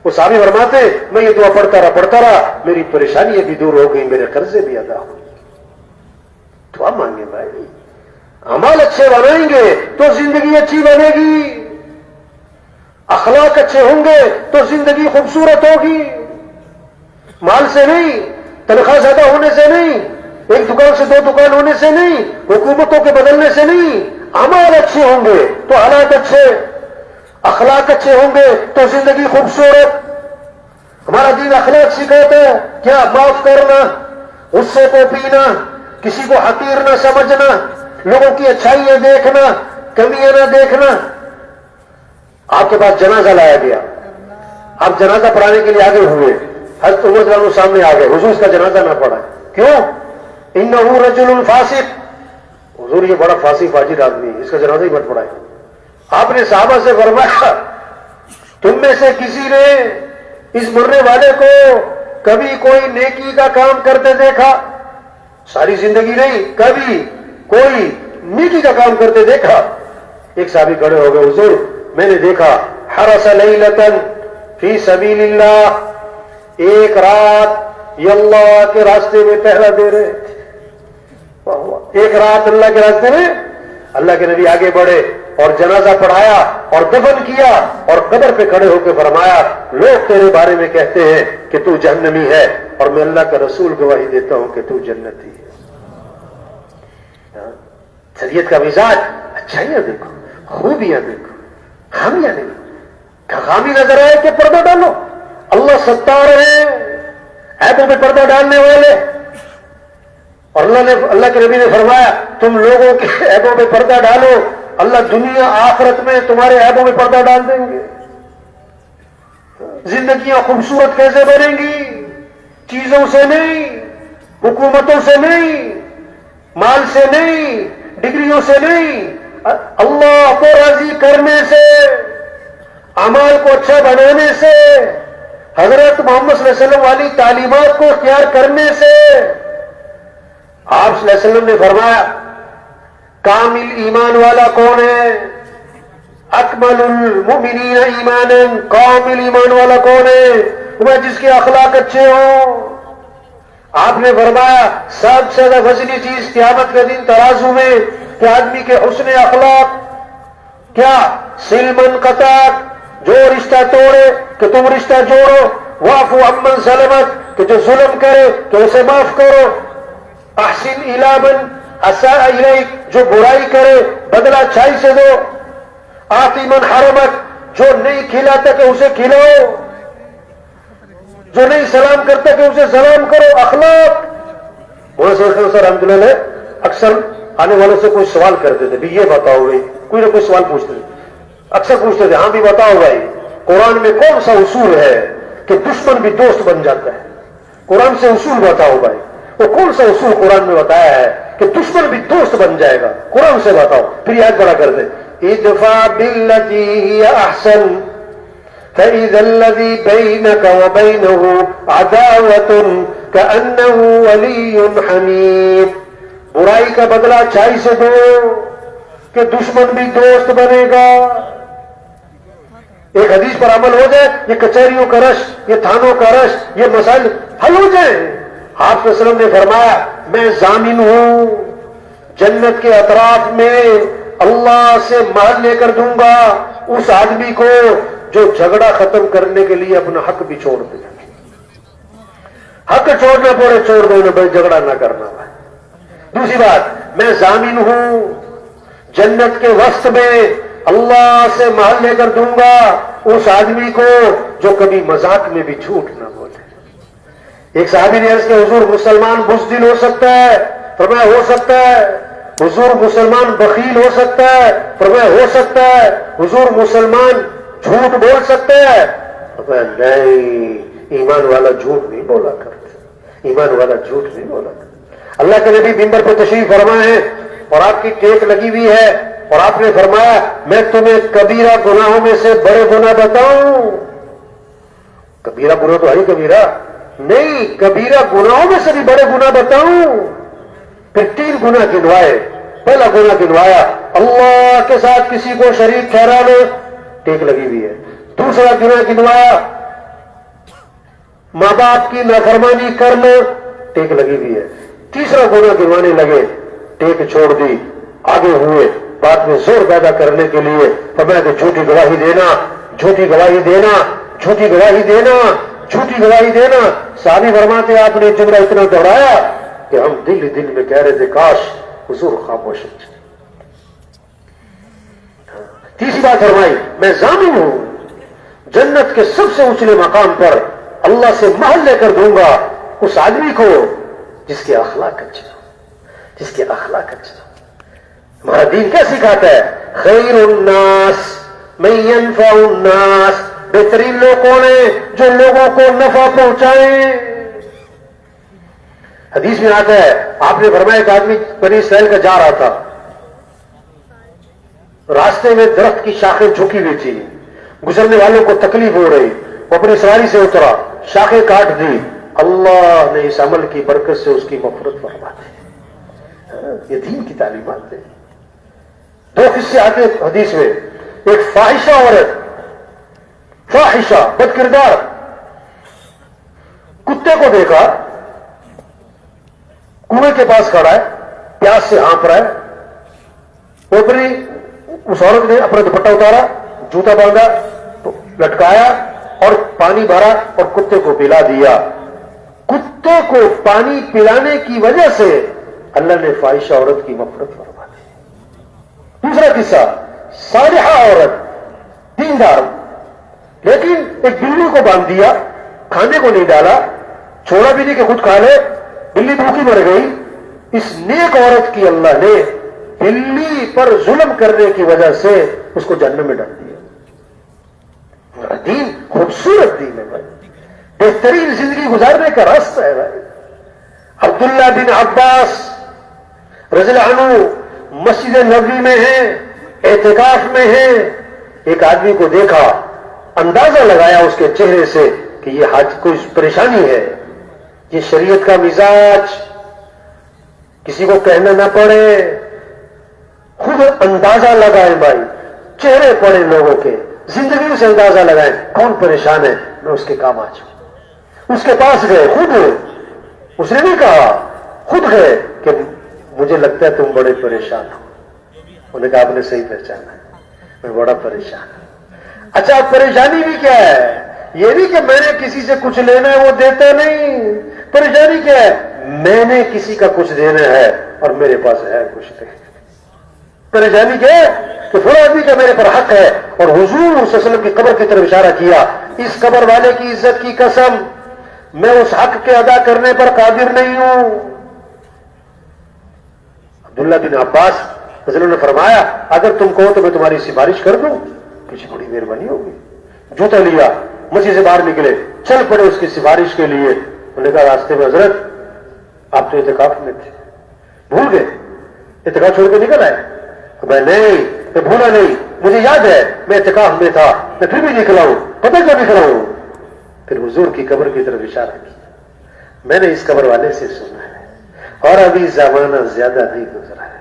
وہ صحابی فرماتے میں یہ دعا پڑھتا رہا, میری پریشانیاں بھی دور ہو گئی, میرے قرضے بھی ادا ہو گئے. دعا مانگے بھائی. عمل اچھے بنائیں گے تو زندگی اچھی بنے گی. اخلاق اچھے ہوں گے تو زندگی خوبصورت ہوگی. مال سے نہیں, تنخواہ زیادہ ہونے سے نہیں, ایک دکان سے 2 دکان ہونے سے نہیں, حکومتوں کے بدلنے سے نہیں. عمل اچھے ہوں گے تو حالات اچھے, اخلاق اچھے ہوں گے تو زندگی خوبصورت. ہمارا دین اخلاق سکھاتا ہے. کیا؟ معاف کرنا, غصے کو پینا, کسی کو حقیر نہ سمجھنا, لوگوں کی اچھائیاں دیکھنا, کمیاں نہ دیکھنا. آپ کے پاس جنازہ لایا گیا, آپ جنازہ پڑھانے کے لیے آگے ہوئے, حضرت عمر رضی اللہ عنہ سامنے آ گئے, حضور اس کا جنازہ نہ پڑھا. کیوں؟ انہ رجل فاسق. حضور یہ بڑا فاسق فاجر آدمی ہے, اس کا جنازہ ہی مت پڑھائے. آپ نے صحابہ سے فرمایا تم میں سے کسی نے اس مرنے والے کو کبھی کوئی نیکی کا کام کرتے دیکھا؟ ساری زندگی نہیں, کبھی کوئی نیکی کا کام کرتے دیکھا؟ ایک صحابی کھڑے ہو گئے, حضور میں نے دیکھا حرس لیلتن فی سبیل اللہ, ایک رات یہ اللہ کے راستے میں پہرا دے رہے. ایک رات اللہ کے راستے میں. اللہ کے نبی آگے بڑھے اور جنازہ پڑھایا اور دفن کیا اور قبر پہ کھڑے ہو کے فرمایا لوگ تیرے بارے میں کہتے ہیں کہ تو جہنمی ہے, اور میں اللہ کا رسول گواہی دیتا ہوں کہ تو جنتی ہے. شریعت کا مزاج اچھائیاں دیکھو, خوبیاں دیکھو, خامیاں نہیں. خامی نظر آئے کہ پردہ ڈالو. اللہ ستار ہے, عیبوں پہ پردہ ڈالنے والے. اور اللہ کے نبی نے فرمایا تم لوگوں کے عیبوں پہ پردہ ڈالو, اللہ دنیا آخرت میں تمہارے عیبوں میں پردہ ڈال دیں گے. زندگیاں خوبصورت کیسے بنیں گی؟ چیزوں سے نہیں, حکومتوں سے نہیں, مال سے نہیں, ڈگریوں سے نہیں, اللہ کو راضی کرنے سے, اعمال کو اچھا بنانے سے, حضرت محمد صلی اللہ علیہ وسلم والی تعلیمات کو اختیار کرنے سے. آپ صلی اللہ علیہ وسلم نے فرمایا کامل ایمان والا کون ہے؟ اکمل المؤمنین ایمانا, کامل ایمان والا کون ہے؟ وہ جس کے اخلاق اچھے ہوں. آپ نے فرمایا سب سے زیادہ وزنی چیز قیامت کے دن ترازو میں کہ آدمی کے حسن اخلاق. کیا؟ سلمن قطعت, جو رشتہ توڑے کہ تم رشتہ جوڑو. واعفو عمن ظلمت, کہ جو ظلم کرے کہ اسے معاف کرو. احسن الی من اساء الیک, جو برائی کرے بدلہ اچھائی سے دو. آتی من حرمک, جو نہیں کھلاتا کہ اسے کھلاؤ، جو نہیں سلام کرتا کہ اسے سلام کرو. اخلاق. مولانا صاحب رحمۃ اللہ علیہ اکثر آنے والوں سے کوئی سوال کرتے تھے، بھی یہ بتاؤ بھائی، کوئی نہ کوئی سوال پوچھتے تھے، اکثر پوچھتے تھے، ہاں بھی بتاؤ بھائی، قرآن میں کون سا اصول ہے کہ دشمن بھی دوست بن جاتا ہے؟ قرآن سے اصول بتاؤ بھائی، وہ کون سا اصول قرآن میں بتایا ہے کہ دشمن بھی دوست بن جائے گا؟ قرآن سے بتاؤ. پھر یاد پڑا کرتے، ادفع بالتي هي احسن فاذا الذي بينك وبينه عداوة كأنه ولي حميم. برائی کا بدلہ اچھائی سے دو کہ دشمن بھی دوست بنے گا. ایک حدیث پر عمل ہو جائے، یہ کچہریوں کا رش، یہ تھانوں کا رش، یہ مسائل حل ہو جائیں. آپ صلی اللہ علیہ وسلم نے فرمایا میں ضامن ہوں جنت کے اطراف میں اللہ سے محل لے کر دوں گا اس آدمی کو جو جھگڑا ختم کرنے کے لیے اپنا حق بھی چھوڑ دے. حق چھوڑنا پڑے چھوڑ دو نا بھائی، جھگڑا نہ کرنا بھائی. دوسری بات، میں ضامن ہوں جنت کے وسط میں اللہ سے محل لے کر دوں گا اس آدمی کو جو کبھی مذاق میں بھی جھوٹ نہ بولے. ایک صحابی نے عرض کیا حضور مسلمان بزدل ہو سکتا ہے؟ فرمایا ہو سکتا ہے. حضور مسلمان بخیل ہو سکتا ہے؟ فرمایا ہو سکتا ہے. حضور مسلمان جھوٹ بول سکتا ہے؟ فرمایا نہیں، ایمان والا جھوٹ نہیں بولا کرتا، ایمان والا جھوٹ نہیں بولا کرتا. اللہ کے نبی منبر پہ تشریف فرمائے ہیں اور آپ کی ٹیک لگی ہوئی ہے اور آپ نے فرمایا میں تمہیں کبیرہ گناہوں میں سے بڑے گناہ بتاؤں. کبیرہ گناہ تو ہے کبیرہ نہیں، کبیرہ گناہوں میں سے بھی بڑے گناہ بتاؤں. پھر 3 گناہ گنوائے. پہلا گناہ گنوایا اللہ کے ساتھ کسی کو شریک ٹھہرا لو، ٹیک لگی ہوئی ہے. دوسرا گناہ گنوایا ماں باپ کی نافرمانی کر لو، ٹیک لگی ہوئی ہے. تیسرا گناہ گنوانے لگے، ٹیک چھوڑ دی، آگے ہوئے بات میں زور پیدا کرنے کے لیے فرمایا کہ جھوٹی گواہی دینا، جھوٹی گواہی دینا، جھوٹی گواہی دینا، جھوٹی گواہی دینا. صحابی فرماتے آپ نے جملہ اتنا دوہرایا کہ ہم دل میں کہہ رہے تھے کاش حضور خاموش ہو جائے. تیسری بات فرمائی میں ضامن ہوں جنت کے سب سے اونچے مقام پر اللہ سے محل لے کر دوں گا اس آدمی کو جس کے اخلاق اچھے ہو، جس کے اخلاق اچھے ہو. ہمارا دین کیا سکھاتا ہے؟ خیر الناس من ينفع الناس. بہترین لوگ کون ہیں؟ جو لوگوں کو نفع پہنچائیں. حدیث میں آتا ہے آپ نے فرمایا ایک آدمی بنی اسرائیل کا جا رہا تھا، راستے میں درخت کی شاخیں جھکی ہوئی تھی، گزرنے والوں کو تکلیف ہو رہی، وہ اپنی سواری سے اترا، شاخیں کاٹ دی. اللہ نے اس عمل کی برکت سے اس کی مغفرت فرما دی. یہ دین کی تعلیمات ہے. 2 قصے آتے حدیث میں. ایک فاحشہ عورت، فاحشہ بد کردار، کتے کو دیکھا کنویں کے پاس کھڑا ہے، پیاس سے ہانپ رہا ہے. اوپری اس عورت نے اپنا دوپٹہ اتارا، جوتا باندھا، لٹکایا اور پانی بھرا اور کتے کو پلا دیا. کتے کو پانی پلانے کی وجہ سے اللہ نے فاحشہ عورت کی مغفرت فرما دی. دوسرا قصہ، صالحہ عورت، دیندار، لیکن ایک بلی کو باندھ دیا، کھانے کو نہیں ڈالا، چھوڑا بھی نہیں کہ خود کھا لے، بلی بھوکی مر گئی. اس نیک عورت کی اللہ نے بلی پر ظلم کرنے کی وجہ سے اس کو جہنم میں ڈال دیا. ہمارا دین خوبصورت دین ہے بھائی، بہترین زندگی گزارنے کا راستہ ہے بھائی. عبداللہ بن عباس رضی اللہ عنہ مسجد نبوی میں ہیں، اعتکاف میں ہیں. ایک آدمی کو دیکھا، اندازہ لگایا اس کے چہرے سے کہ یہ حاج کوئی پریشانی ہے. یہ شریعت کا مزاج، کسی کو کہنا نہ پڑے، خود اندازہ لگائیں بھائی. چہرے پڑے لوگوں کے، زندگی سے اندازہ لگائیں کون پریشان ہے، میں اس کے کام آ جاؤں. اس کے پاس گئے، خود اس نے نہیں کہا، خود گئے کہ مجھے لگتا ہے تم بڑے پریشان ہو. انہوں نے کہا آپ نے صحیح پہچانا ہے، میں بڑا پریشان ہوں. اچھا پریشانی بھی کیا ہے؟ یہ نہیں کہ میں نے کسی سے کچھ لینا ہے وہ دیتا نہیں. پریشانی کیا ہے؟ میں نے کسی کا کچھ دینا ہے اور میرے پاس ہے کچھ نہیں. پریشانی کیا ہے؟ کہ فلاں آدمی کا میرے پر حق ہے، اور حضور صلی اللہ علیہ وسلم کی قبر کی طرف اشارہ کیا، اس قبر والے کی عزت کی قسم میں اس حق کے ادا کرنے پر قادر نہیں ہوں۔ عبداللہ بن عباس رضی اللہ عنہ نے فرمایا اگر تم کہو تو میں تمہاری سفارش کر دوں، کسی بڑی مہربانی ہوگی۔ جوتا لیا، مسجد سے باہر نکلے، چل پڑے اس کی سفارش کے لیے۔ انہوں نے کہا راستے میں حضرت آپ تو اعتکاف میں تھے، بھول گئے؟ اعتکاف چھوڑ کے نکل آئے؟ میں نہیں، میں بھولا نہیں، مجھے یاد ہے میں اعتکاف میں تھا، میں پھر بھی نکلا ہوں، پتہ کیا نکلا ہوں؟ پھر حضور کی قبر کی طرف اشارہ کیا، میں نے اس قبر والے سے سنا ہے اور ابھی زمانہ زیادہ نہیں گزرا ہے۔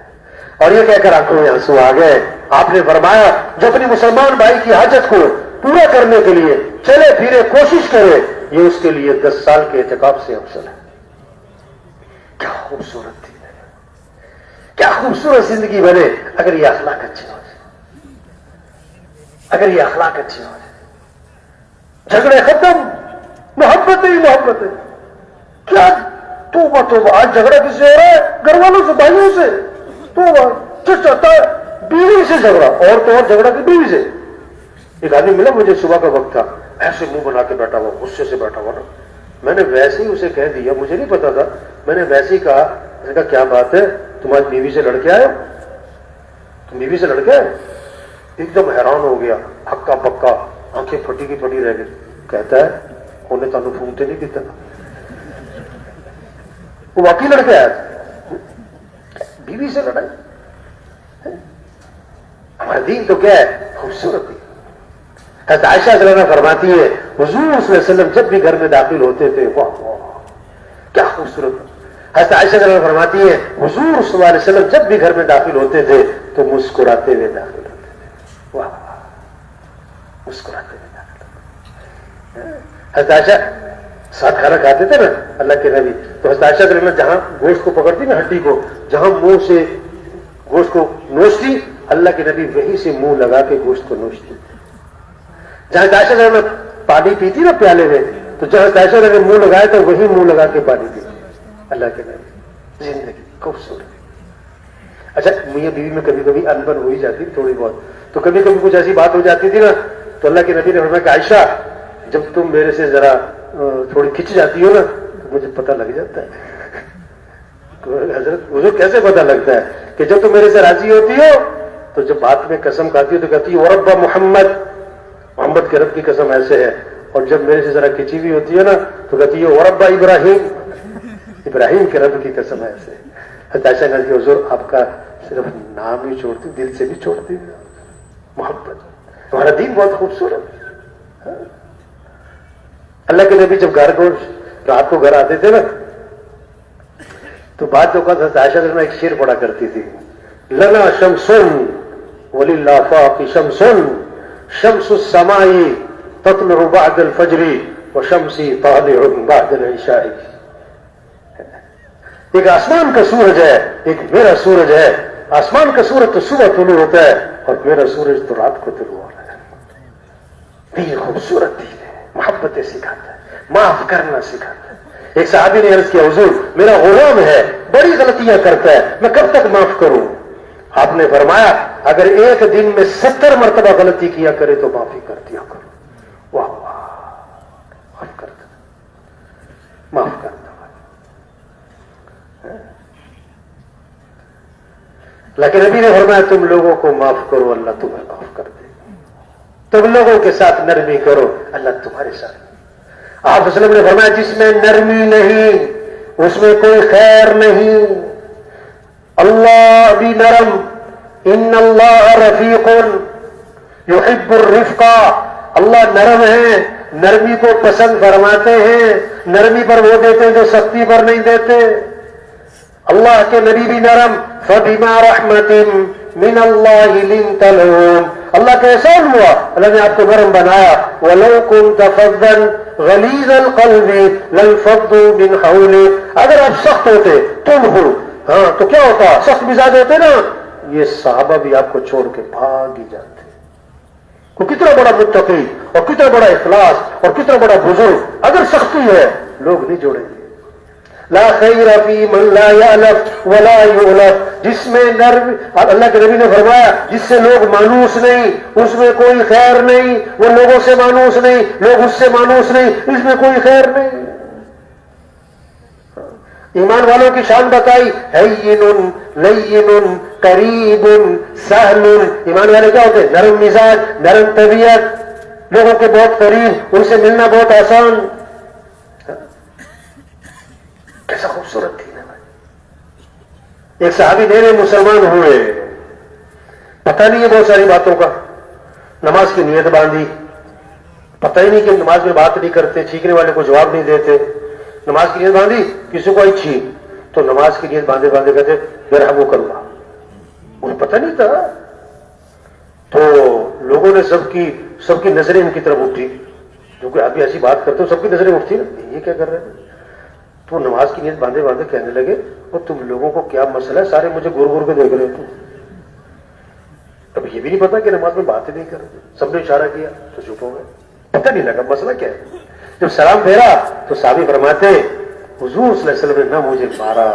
اور یہ کہہ کر آنکھوں میں آنسو آ گئے۔ آپ نے فرمایا جو اپنی مسلمان بھائی کی حاجت کو پورا کرنے کے لیے چلے پھرے کوشش کرے، یہ اس کے لیے 10 سال کے اعتکاف سے افضل ہے۔ کیا خوبصورت دین ہے، کیا خوبصورت زندگی بنے اگر یہ اخلاق اچھے ہو جائے، اگر یہ اخلاق اچھے ہو جائے۔ جھگڑے ختم، محبت ہی محبت ہے۔ کیا توبہ توبہ، آج جھگڑا کس سے ہو رہا ہے؟ گھر والوں سے، بھائیوں سے۔ توبہ چاہتا ہے بیوی سے جھگڑا، اور تو اور جھگڑا کی بیوی سے۔ ایک آدمی ملا مجھے، صبح کا وقت تھا، ایسے منہ بنا کے بیٹھا ہوا، غصے سے بیٹھا ہوا نا۔ میں نے ویسے ہی اسے کہہ دیا، مجھے نہیں پتا تھا، میں نے ویسے ہی کہا، میں نے کہا کیا بات ہے، تم آج بیوی سے لڑ کے آئے ہو؟ تم بیوی سے لڑ کے آئے؟ ایک دم حیران ہو گیا، ہکا پکا، آنکھیں پھٹی کی پھٹی رہ گئی۔ کہتا ہے انہیں تانوں فونتے نہیں دیتا، وہ واقعی لڑ کے آیا تھا، بیوی سے لڑائی۔ ہمارا دین تو کیا ہے، خوبصورت دین۔ حضرت عائشہ رضی اللہ عنہا فرماتی ہے حضور صلی اللہ علیہ وسلم جب بھی گھر میں داخل ہوتے تھے، واہ واہ کیا خوبصورت۔ حضرت عائشہ رضی اللہ عنہا فرماتی ہے حضور صلی اللہ علیہ وسلم جب بھی گھر میں داخل ہوتے تھے تو مسکراتے ہوئے داخل ہوتے تھے، واہ واہ، مسکراتے ہوئے داخل ہوتے تھے۔ حضرت عائشہ ساتھ کھانا کھاتے تھے نا اللہ کے نبی، تو حضرت عائشہ رضی اللہ عنہا جہاں گوشت کو پکڑتی نا ہڈی کو، جہاں منہ سے گوشت کو نوچتی، اللہ کے نبی وہیں سے منہ لگا کے گوشت کو نوچتی۔ جہاں عائشہ رضی اللہ عنہا پانی پیتی نا پیالے میں، تو جہاں عائشہ رضی اللہ عنہا منہ لگایا تو وہی منہ لگا کے پانی پیتی اللہ کے نبی۔ زندگی خوبصورت۔ اچھا میاں بیوی میں کبھی کبھی انبن ہو ہی جاتی تھوڑی بہت، تو کبھی کبھی کچھ ایسی بات ہو جاتی تھی نا، تو اللہ کے نبی نے فرمایا کہ عائشہ جب تم میرے سے ذرا تھوڑی کھچ جاتی ہو نا تو مجھے پتہ لگ جاتا ہے۔ حضرت مجھے کیسے پتہ لگتا ہے کہ جب تم میرے سے راضی ہوتی ہو تو جب بات میں قسم کھاتی ہو تو کہتی ہے ورب محمد، محمد کے رب کی قسم ایسے ہے، اور جب میرے سے ذرا کھچی ہوئی ہوتی ہے نا تو کہتی ہے ورب ابراہیم، ابراہیم کے رب کی قسم ایسے ہے۔ حضرت عائشہ نے کہا حضور آپ کا صرف نام ہی چھوڑتی، دل سے بھی چھوڑتی محبت۔ ہمارا دین بہت خوبصورت۔ اللہ کے نبی جب گھر کو رات کو گھر آتے تھے نا تو بعد اوقات حضرت عائشہ نے ایک شعر پڑھا کرتی تھی، لنا شمسن وللآفاق شمسن، شمس السماء تطلع بعد الفجر وشمسی طالع بعد العشاء۔ ایک آسمان کا سورج ہے، ایک میرا سورج ہے۔ آسمان کا سورج تو صبح طلوع ہوتا ہے اور میرا سورج تو رات کو طلوع ہوتا ہے۔ یہ خوبصورت دین ہے، محبتیں سکھاتا ہے، معاف کرنا سکھاتا ہے۔ ایک صحابی نے عرض کیا حضور میرا غلام ہے، بڑی غلطیاں کرتا ہے، میں کب تک معاف کروں؟ آپ نے فرمایا اگر ایک دن میں 70 مرتبہ غلطی کیا کرے تو معافی کر دیا کرو۔ واہ واہ، معاف کر دو، معاف کر دو۔ لیکن نبی نے فرمایا تم لوگوں کو معاف کرو، اللہ تمہیں معاف کر دے۔ تم لوگوں کے ساتھ نرمی کرو، اللہ تمہارے ساتھ۔ آپ صلی اللہ علیہ وسلم نے فرمایا جس میں نرمی نہیں اس میں کوئی خیر نہیں۔ اللہ بھی نرم، ان اللہ رفیق یحب الرفق، اللہ نرم ہے، نرمی کو پسند فرماتے ہیں، نرمی پر وہ دیتے ہیں جو سختی پر نہیں دیتے۔ اللہ کے نبی بھی نرم، فبما رحمت من اللہ لنت لهم، اللہ کا احسان ہوا، اللہ نے آپ کو نرم بنایا۔ وَلَوْ كُنْتَ فَظًّا غَلِيظَ الْقَلْبِ لَانفَضُّوا مِنْ حَوْلِكَ، اگر آپ سخت ہوتے تم ہو ہاں تو کیا ہوتا، سخت مزاج ہوتے نا، یہ صحابہ بھی آپ کو چھوڑ کے بھاگ ہی جاتے۔ وہ کتنا بڑا متقی اور کتنا بڑا اخلاص اور کتنا بڑا بزرگ، اگر سختی ہے لوگ نہیں جوڑیں گے، لا خیر فی من لا یعلف ولا یعلف، جس میں اللہ کے نبی نے فرمایا جس سے لوگ مانوس نہیں اس میں کوئی خیر نہیں، وہ لوگوں سے مانوس نہیں، لوگ اس سے مانوس نہیں، اس میں کوئی خیر نہیں۔ ایمان والوں کی شان بتائی، ہین لین قریب سہل۔ ایمان والے کیا ہوتے ہیں؟ نرم مزاج، نرم طبیعت، لوگوں کے بہت قریب، ان سے ملنا بہت آسان۔ کیسا خوبصورت دین ہے بھائی۔ ایک صحابی نئے نئے مسلمان ہوئے، پتہ نہیں ہے بہت ساری باتوں کا، نماز کی نیت باندھی، پتہ ہی نہیں کہ نماز میں بات نہیں کرتے، چھینکنے والے کو جواب نہیں دیتے، نماز کی نیت باندھی، کسی کو آئی چھین تو نماز کی نیت باندھے باندھے کہتے یرحمک اللہ، انہیں پتہ نہیں تھا۔ تو لوگوں نے سب کی نظریں ان کی طرف اٹھی، جو کہ آپ بھی ایسی بات کرتے ہو سب کی نظریں اٹھتی نا، یہ کیا کر رہے ہیں؟ تو نماز کی نیت باندھے باندھے کہنے لگے وہ تم لوگوں کو کیا مسئلہ ہے، سارے مجھے گور گور کے دیکھ رہے تھے، اب یہ بھی نہیں پتا کہ نماز میں باتیں نہیں کر رہے، سب نے اشارہ کیا تو چپ ہو گئے، پتہ نہیں لگا مسئلہ کیا ہے۔ جب سلام پھیرا تو صحابی فرماتے حضور صلی اللہ علیہ وسلم نے نہ مجھے مارا،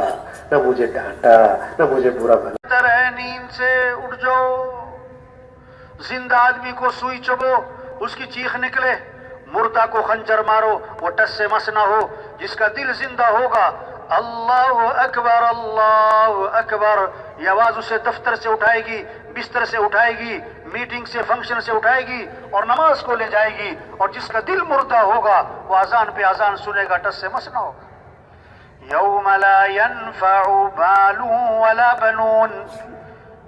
نہ مجھے ڈانٹا، نہ مجھے برا بھلا۔
نیند سے اٹھ جاؤ، زندہ آدمی کو سوئی چبو اس کی چیخ نکلے، مردہ کو خنجر مارو وہ ٹس سے مس نہ ہو، جس کا دل زندہ ہوگا اللہ اکبر اللہ اکبر، یہ آواز اسے دفتر سے اٹھائے گی، بستر سے اٹھائے گی، میٹنگ سے فنکشن سے اٹھائے گی اور نماز کو لے جائے گی، اور جس کا دل مردہ ہوگا وہ اذان پہ اذان سنے گا، ٹس سے مس نہ ہوگا۔ یوم لا ينفع مال ولا بنون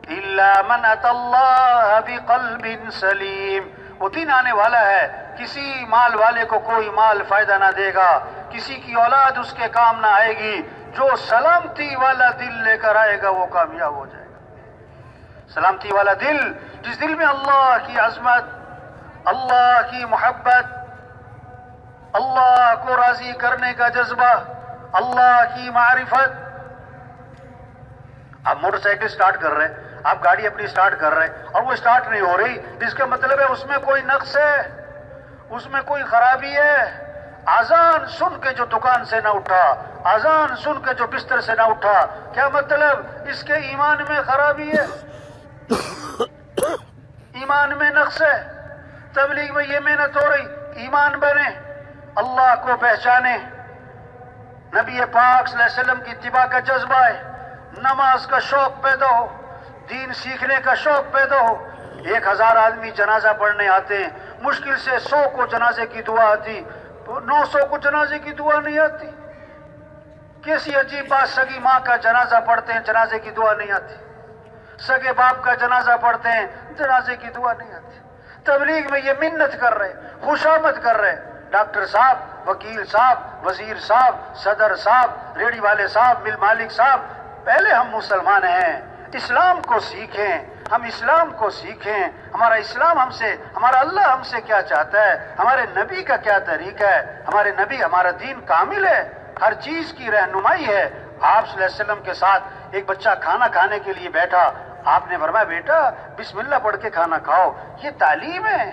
الا من اتى الله بقلب سلیم، وہ دن آنے والا ہے کسی مال والے کو کوئی مال فائدہ نہ دے گا، کسی کی اولاد اس کے کام نہ آئے گی، جو سلامتی والا دل لے کر آئے گا وہ کامیاب ہو جائے گا۔ سلامتی والا دل، جس دل میں اللہ کی عظمت، اللہ کی محبت، اللہ کو راضی کرنے کا جذبہ، اللہ کی معرفت۔ آپ موٹر سائیکل سٹارٹ کر رہے ہیں، آپ گاڑی اپنی سٹارٹ کر رہے ہیں اور وہ سٹارٹ نہیں ہو رہی، اس کا مطلب ہے اس میں کوئی نقص ہے، اس میں کوئی خرابی ہے۔ اذان سن کے جو دکان سے نہ اٹھا، اذان سن کے جو بستر سے نہ اٹھا، کیا مطلب؟ اس کے ایمان میں خرابی ہے، ایمان میں نقص ہے۔ تبلیغ میں یہ محنت ہو رہی ایمان بنے، اللہ کو پہچانے، نبی پاک صلی اللہ علیہ وسلم کی اتباع کا جذبہ ہے، نماز کا شوق پیدا ہو، دین سیکھنے کا شوق پیدا ہو۔ 1000 آدمی جنازہ پڑھنے آتے ہیں، مشکل سے 100 کو جنازے کی دعا آتی، 900 کو جنازے کی دعا نہیں آتی۔ کیسی عجیب بات، سگی ماں کا جنازہ پڑھتے ہیں جنازے کی دعا نہیں آتی، سگے باپ کا جنازہ پڑھتے ہیں جنازے کی دعا نہیں آتی۔ تبلیغ میں یہ منت کر رہے، خوشامد کر رہے، ڈاکٹر صاحب، وکیل صاحب، وزیر صاحب، صدر صاحب، ریڑھی والے صاحب، مل مالک صاحب، پہلے ہم مسلمان ہیں، اسلام کو سیکھیں، ہم اسلام کو سیکھیں، ہمارا اسلام ہم سے، ہمارا اللہ ہم سے کیا چاہتا ہے، ہمارے نبی کا کیا طریقہ ہے، ہمارے نبی، ہمارا دین کامل ہے، ہر چیز کی رہنمائی ہے۔ آپ صلی اللہ علیہ وسلم کے ساتھ ایک بچہ کھانا کھانے کے لیے بیٹھا، آپ نے فرمایا بیٹا بسم اللہ پڑھ کے کھانا کھاؤ، یہ تعلیم ہے،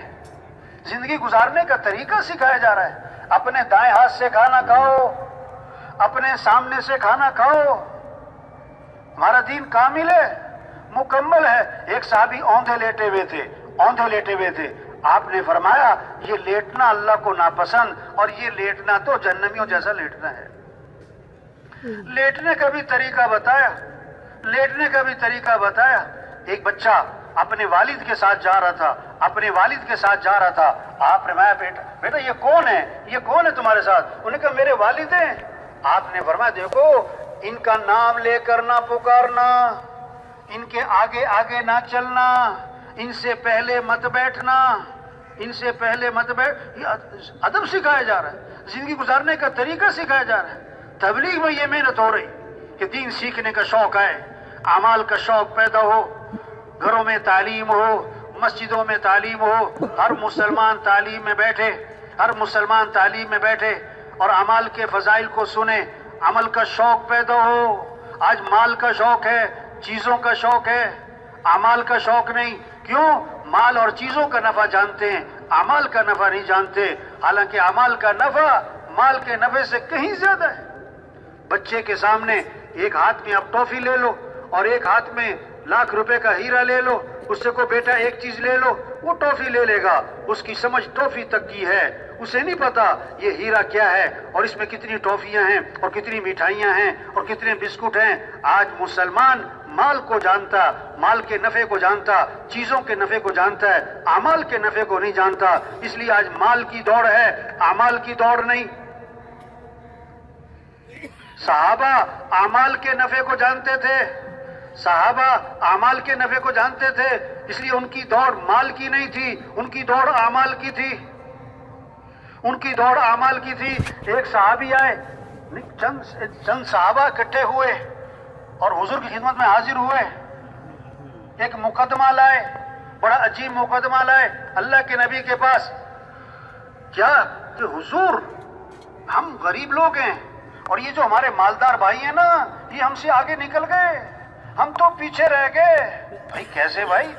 زندگی گزارنے کا طریقہ سکھایا جا رہا ہے۔ اپنے دائیں ہاتھ سے کھانا کھاؤ، اپنے سامنے سے کھانا کھاؤ، ہمارا دین کامل ہے، مکمل ہے۔ ایک صحابی اوندھے لیٹے ہوئے تھے، آپ نے فرمایا یہ لیٹنا اللہ کو ناپسند، اور یہ لیٹنا تو جہنمیوں جیسا لیٹنا ہے۔ لیٹنے کا بھی طریقہ بتایا، ایک بچہ اپنے والد کے ساتھ جا رہا تھا، آپ نے فرمایا بیٹا یہ کون ہے تمہارے ساتھ؟ انہوں نے کہا میرے والد ہیں۔ آپ نے فرمایا دیکھو ان کا نام لے کر نہ پکارنا، ان کے آگے آگے نہ چلنا، ان سے پہلے مت بیٹھنا، یہ ادب سکھایا جا رہا ہے، زندگی گزارنے کا طریقہ سکھایا جا رہا ہے۔ تبلیغ میں یہ محنت ہو رہی کہ دین سیکھنے کا شوق ہے، اعمال کا شوق پیدا ہو، گھروں میں تعلیم ہو، مسجدوں میں تعلیم ہو، ہر مسلمان تعلیم میں بیٹھے اور اعمال کے فضائل کو سنے، عمل کا شوق پیدا ہو۔ آج مال کا شوق ہے، چیزوں کا شوق ہے، اعمال کا شوق نہیں۔ کیوں؟ مال اور چیزوں کا نفع جانتے ہیں، اعمال کا نفع نہیں جانتے، حالانکہ اعمال کا نفع مال کے نفع سے کہیں زیادہ ہے۔ بچے کے سامنے ایک ہاتھ میں آپ ٹافی لے لو اور ایک ہاتھ میں ₹1,00,000 کا ہیرا لے لو، اس سے کو بیٹا ایک چیز لے لو، وہ ٹافی لے لے گا، اس کی سمجھ ٹافی تک کی ہے، اسے نہیں پتا یہ ہیرا کیا ہے اور اس میں کتنی ٹافیاں ہیں اور کتنی مٹھائیاں ہیں اور کتنے بسکٹ ہیں۔ آج مسلمان مال کو جانتا، مال کے نفع کو جانتا، چیزوں کے نفع کو جانتا ہے، اعمال کے نفع کو نہیں جانتا، اس لیے آج مال کی دوڑ ہے، اعمال کی دوڑ نہیں۔ صحابہ اعمال کے نفع کو جانتے تھے، صحابہ اعمال کے نفع کو جانتے تھے، اس لیے ان کی دوڑ مال کی نہیں تھی، ان کی دوڑ اعمال کی تھی، ان کی دوڑ اعمال کی تھی۔ ایک صحابی آئے، چند صحابہ اکٹھے ہوئے اور حضور کی خدمت میں حاضر ہوئے، ایک مقدمہ لائے، بڑا عجیب مقدمہ لائے اللہ کے نبی کے پاس، کیا کہ حضور ہم غریب لوگ ہیں اور یہ جو ہمارے مالدار بھائی ہیں نا یہ ہم سے آگے نکل گئے، ہم تو پیچھے رہ گئے۔ بھائی کیسے بھائی،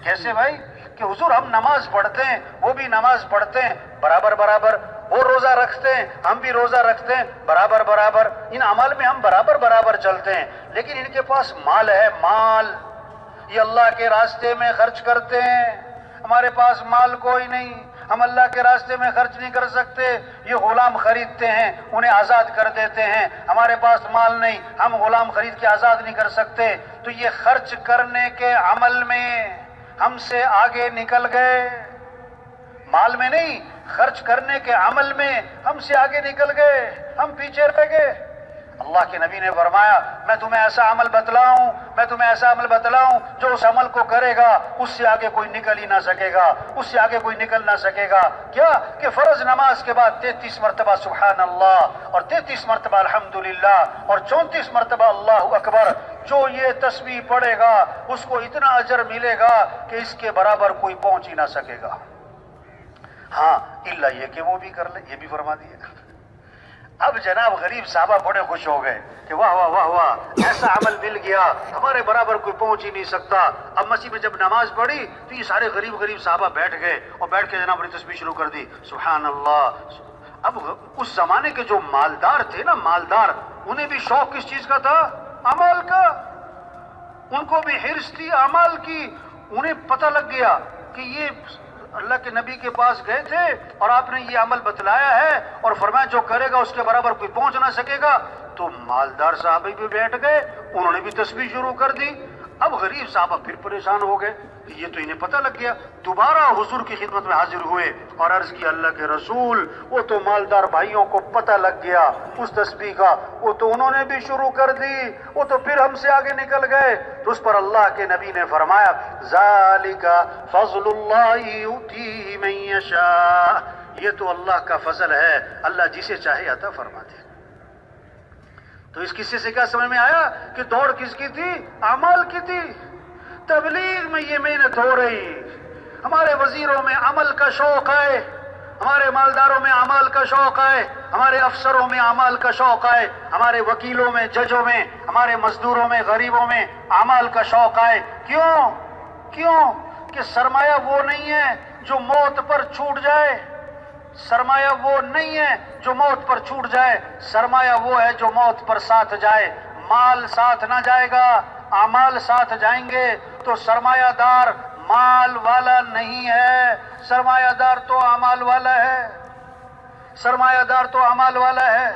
کیسے بھائی؟ کہ حضور ہم نماز پڑھتے ہیں، وہ بھی نماز پڑھتے ہیں برابر برابر، وہ روزہ رکھتے ہیں، ہم بھی روزہ رکھتے ہیں برابر برابر، ان اعمال میں ہم برابر برابر چلتے ہیں، لیکن ان کے پاس مال ہے، مال یہ اللہ کے راستے میں خرچ کرتے ہیں، ہمارے پاس مال کوئی نہیں، ہم اللہ کے راستے میں خرچ نہیں کر سکتے، یہ غلام خریدتے ہیں انہیں آزاد کر دیتے ہیں، ہمارے پاس مال نہیں، ہم غلام خرید کے آزاد نہیں کر سکتے، تو یہ خرچ کرنے کے عمل میں ہم سے آگے نکل گئے، مال میں نہیں، خرچ کرنے کے عمل میں ہم سے آگے نکل گئے، ہم پیچھے رہ گئے۔ اللہ کے نبی نے فرمایا میں تمہیں ایسا عمل بتلاؤں، میں تمہیں ایسا عمل بتلاؤں جو اس عمل کو کرے گا اس سے آگے کوئی نکل ہی نہ سکے گا، اس سے آگے کوئی نکل نہ سکے گا۔ کیا کہ فرض نماز کے بعد 33 مرتبہ سبحان اللہ اور 33 مرتبہ الحمدللہ اور 34 مرتبہ اللہ اکبر، جو یہ تسبیح پڑھے گا اس کو اتنا اجر ملے گا کہ اس کے برابر کوئی پہنچ ہی نہ سکے گا۔ ہاں الا یہ کہ وہ بھی کر لے، یہ بھی فرما دیا۔ اب جناب غریب صحابہ بڑے خوش ہو گئے کہ واہ واہ واہ واہ، ایسا عمل مل گیا، ہمارے برابر کوئی پہنچ ہی نہیں سکتا۔ اب مسجد میں جب نماز پڑھی تو یہ سارے غریب غریب صحابہ بیٹھ گئے اور بیٹھ کے جناب اپنی تسبیح شروع کر دی، سبحان اللہ۔ اب اس زمانے کے جو مالدار تھے نا، مالدار، انہیں بھی شوق کس چیز کا تھا؟ اعمال کا، ان کو بھی حرص تھی اعمال کی، انہیں پتہ لگ گیا کہ یہ اللہ کے نبی کے پاس گئے تھے اور آپ نے یہ عمل بتلایا ہے اور فرمایا جو کرے گا اس کے برابر کوئی پہنچ نہ سکے گا، تو مالدار صحابہ بھی بیٹھ گئے، انہوں نے بھی تسبیح شروع کر دی۔ اب غریب صحابہ پھر پریشان ہو گئے، یہ تو انہیں پتہ لگ گیا، دوبارہ حضور کی خدمت میں حاضر ہوئے اور عرض کی اللہ کے رسول وہ تو مالدار بھائیوں کو پتہ لگ گیا اس تسبیح کا، وہ تو انہوں نے بھی شروع کر دی، وہ تو پھر ہم سے آگے نکل گئے۔ تو اس پر اللہ کے نبی نے فرمایا ذالک فضل اللہ یؤتیہ من یشاء، یہ تو اللہ کا فضل ہے، اللہ جسے چاہے عطا فرماتے۔ تو اس قصے سے کیا سمجھ میں آیا کہ دوڑ کس کی تھی؟ اعمال کی تھی۔ تبلیغ میں یہ محنت ہو رہی، ہمارے وزیروں میں عمل کا شوق ہے، ہمارے مالداروں میں اعمال کا شوق ہے، ہمارے افسروں میں اعمال کا شوق ہے، ہمارے وکیلوں میں، ججوں میں، ہمارے مزدوروں میں، غریبوں میں اعمال کا شوق ہے۔ کیوں کہ سرمایہ وہ نہیں ہے جو موت پر چھوٹ جائے، سرمایہ وہ نہیں ہے جو موت پر چھوٹ جائے، سرمایہ وہ ہے جو موت پر ساتھ جائے۔ مال ساتھ نہ جائے گا، اعمال ساتھ جائیں گے، تو سرمایہ دار مال والا نہیں ہے، سرمایہ دار تو اعمال والا ہے، سرمایہ دار تو اعمال والا ہے۔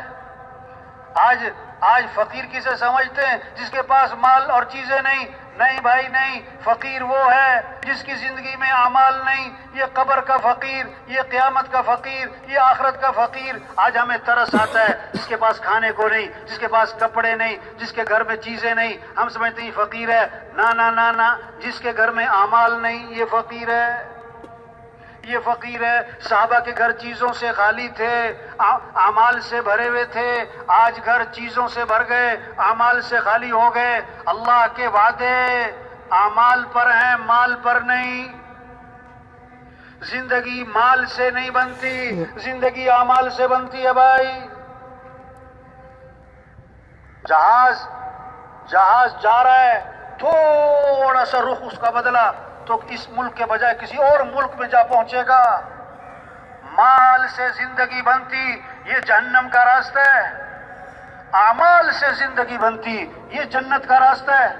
آج فقیر کسے سمجھتے ہیں؟ جس کے پاس مال اور چیزیں نہیں بھائی نہیں، فقیر وہ ہے جس کی زندگی میں اعمال نہیں، یہ قبر کا فقیر، یہ قیامت کا فقیر، یہ آخرت کا فقیر۔ آج ہمیں ترس آتا ہے جس کے پاس کھانے کو نہیں، جس کے پاس کپڑے نہیں، جس کے گھر میں چیزیں نہیں، ہم سمجھتے ہیں فقیر ہے۔ نہ، جس کے گھر میں اعمال نہیں یہ فقیر ہے، یہ فقیر ہے۔ صحابہ کے گھر چیزوں سے خالی تھے، اعمال سے بھرے ہوئے تھے، آج گھر چیزوں سے بھر گئے، اعمال سے خالی ہو گئے۔ اللہ کے وعدے اعمال پر ہیں، مال پر نہیں۔ زندگی مال سے نہیں بنتی، زندگی اعمال سے بنتی ہے بھائی۔ جہاز جا رہا ہے، تھوڑا سا رخ اس کا بدلا تو اس ملک کے بجائے کسی اور ملک میں جا پہنچے گا۔ مال سے زندگی بنتی، یہ جہنم کا راستہ ہے۔ اعمال سے زندگی بنتی، یہ جنت کا راستہ ہے.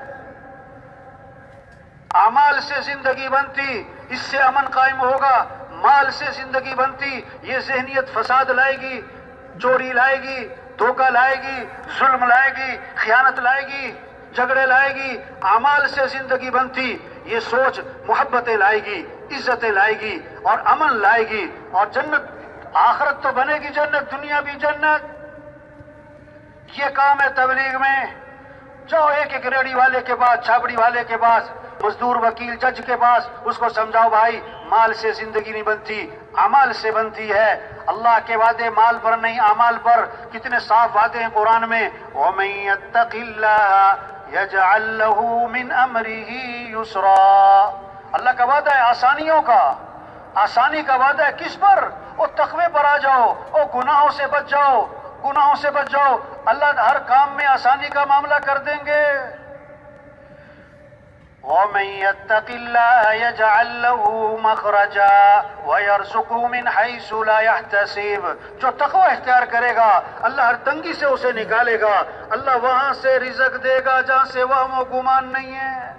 اعمال سے زندگی بنتی، اس سے امن قائم ہوگا. مال سے زندگی بنتی، یہ ذہنیت فساد لائے گی، چوری لائے گی، دھوکہ لائے گی، ظلم لائے گی، خیانت لائے گی، جھگڑے لائے گی. اعمال سے زندگی بنتی، یہ سوچ محبتیں لائے گی، عزتیں لائے گی اور امن لائے گی. اور جنت، آخرت تو بنے گی جنت، دنیا بھی جنت. یہ کام ہے تبلیغ میں. جاؤ ایک ایک ریڑھی والے کے پاس، چھاپڑی والے کے پاس، مزدور، وکیل، جج کے پاس، اس کو سمجھاؤ بھائی مال سے زندگی نہیں بنتی، اعمال سے بنتی ہے. اللہ کے وعدے مال پر نہیں، اعمال پر. کتنے صاف وعدے ہیں قرآن میں. وَمَن يَتَّقِ اللَّهَ يَجْعَل لَّهُ مِنْ أَمْرِهِ يُسْرًا. اللہ کا وعدہ ہے آسانیوں کا، آسانی کا وعدہ ہے. کس پر؟ وہ تقوی پر آ جاؤ، وہ گناہوں سے بچ جاؤ، گناہوں سے بچ جاؤ. اللہ ہر کام میں آسانی کا معاملہ کر دیں گے. وَمَن يَتَّقِ اللَّهَ يَجْعَل لَّهُ مَخْرَجًا وَيَرْزُقْهُ مِنْ حَيْثُ لَا يَحْتَسِبُ. جو تقوی اختیار کرے گا اللہ ہر تنگی سے اسے نکالے گا. اللہ وہاں سے رزق دے گا جہاں سے وہم و گمان نہیں ہے.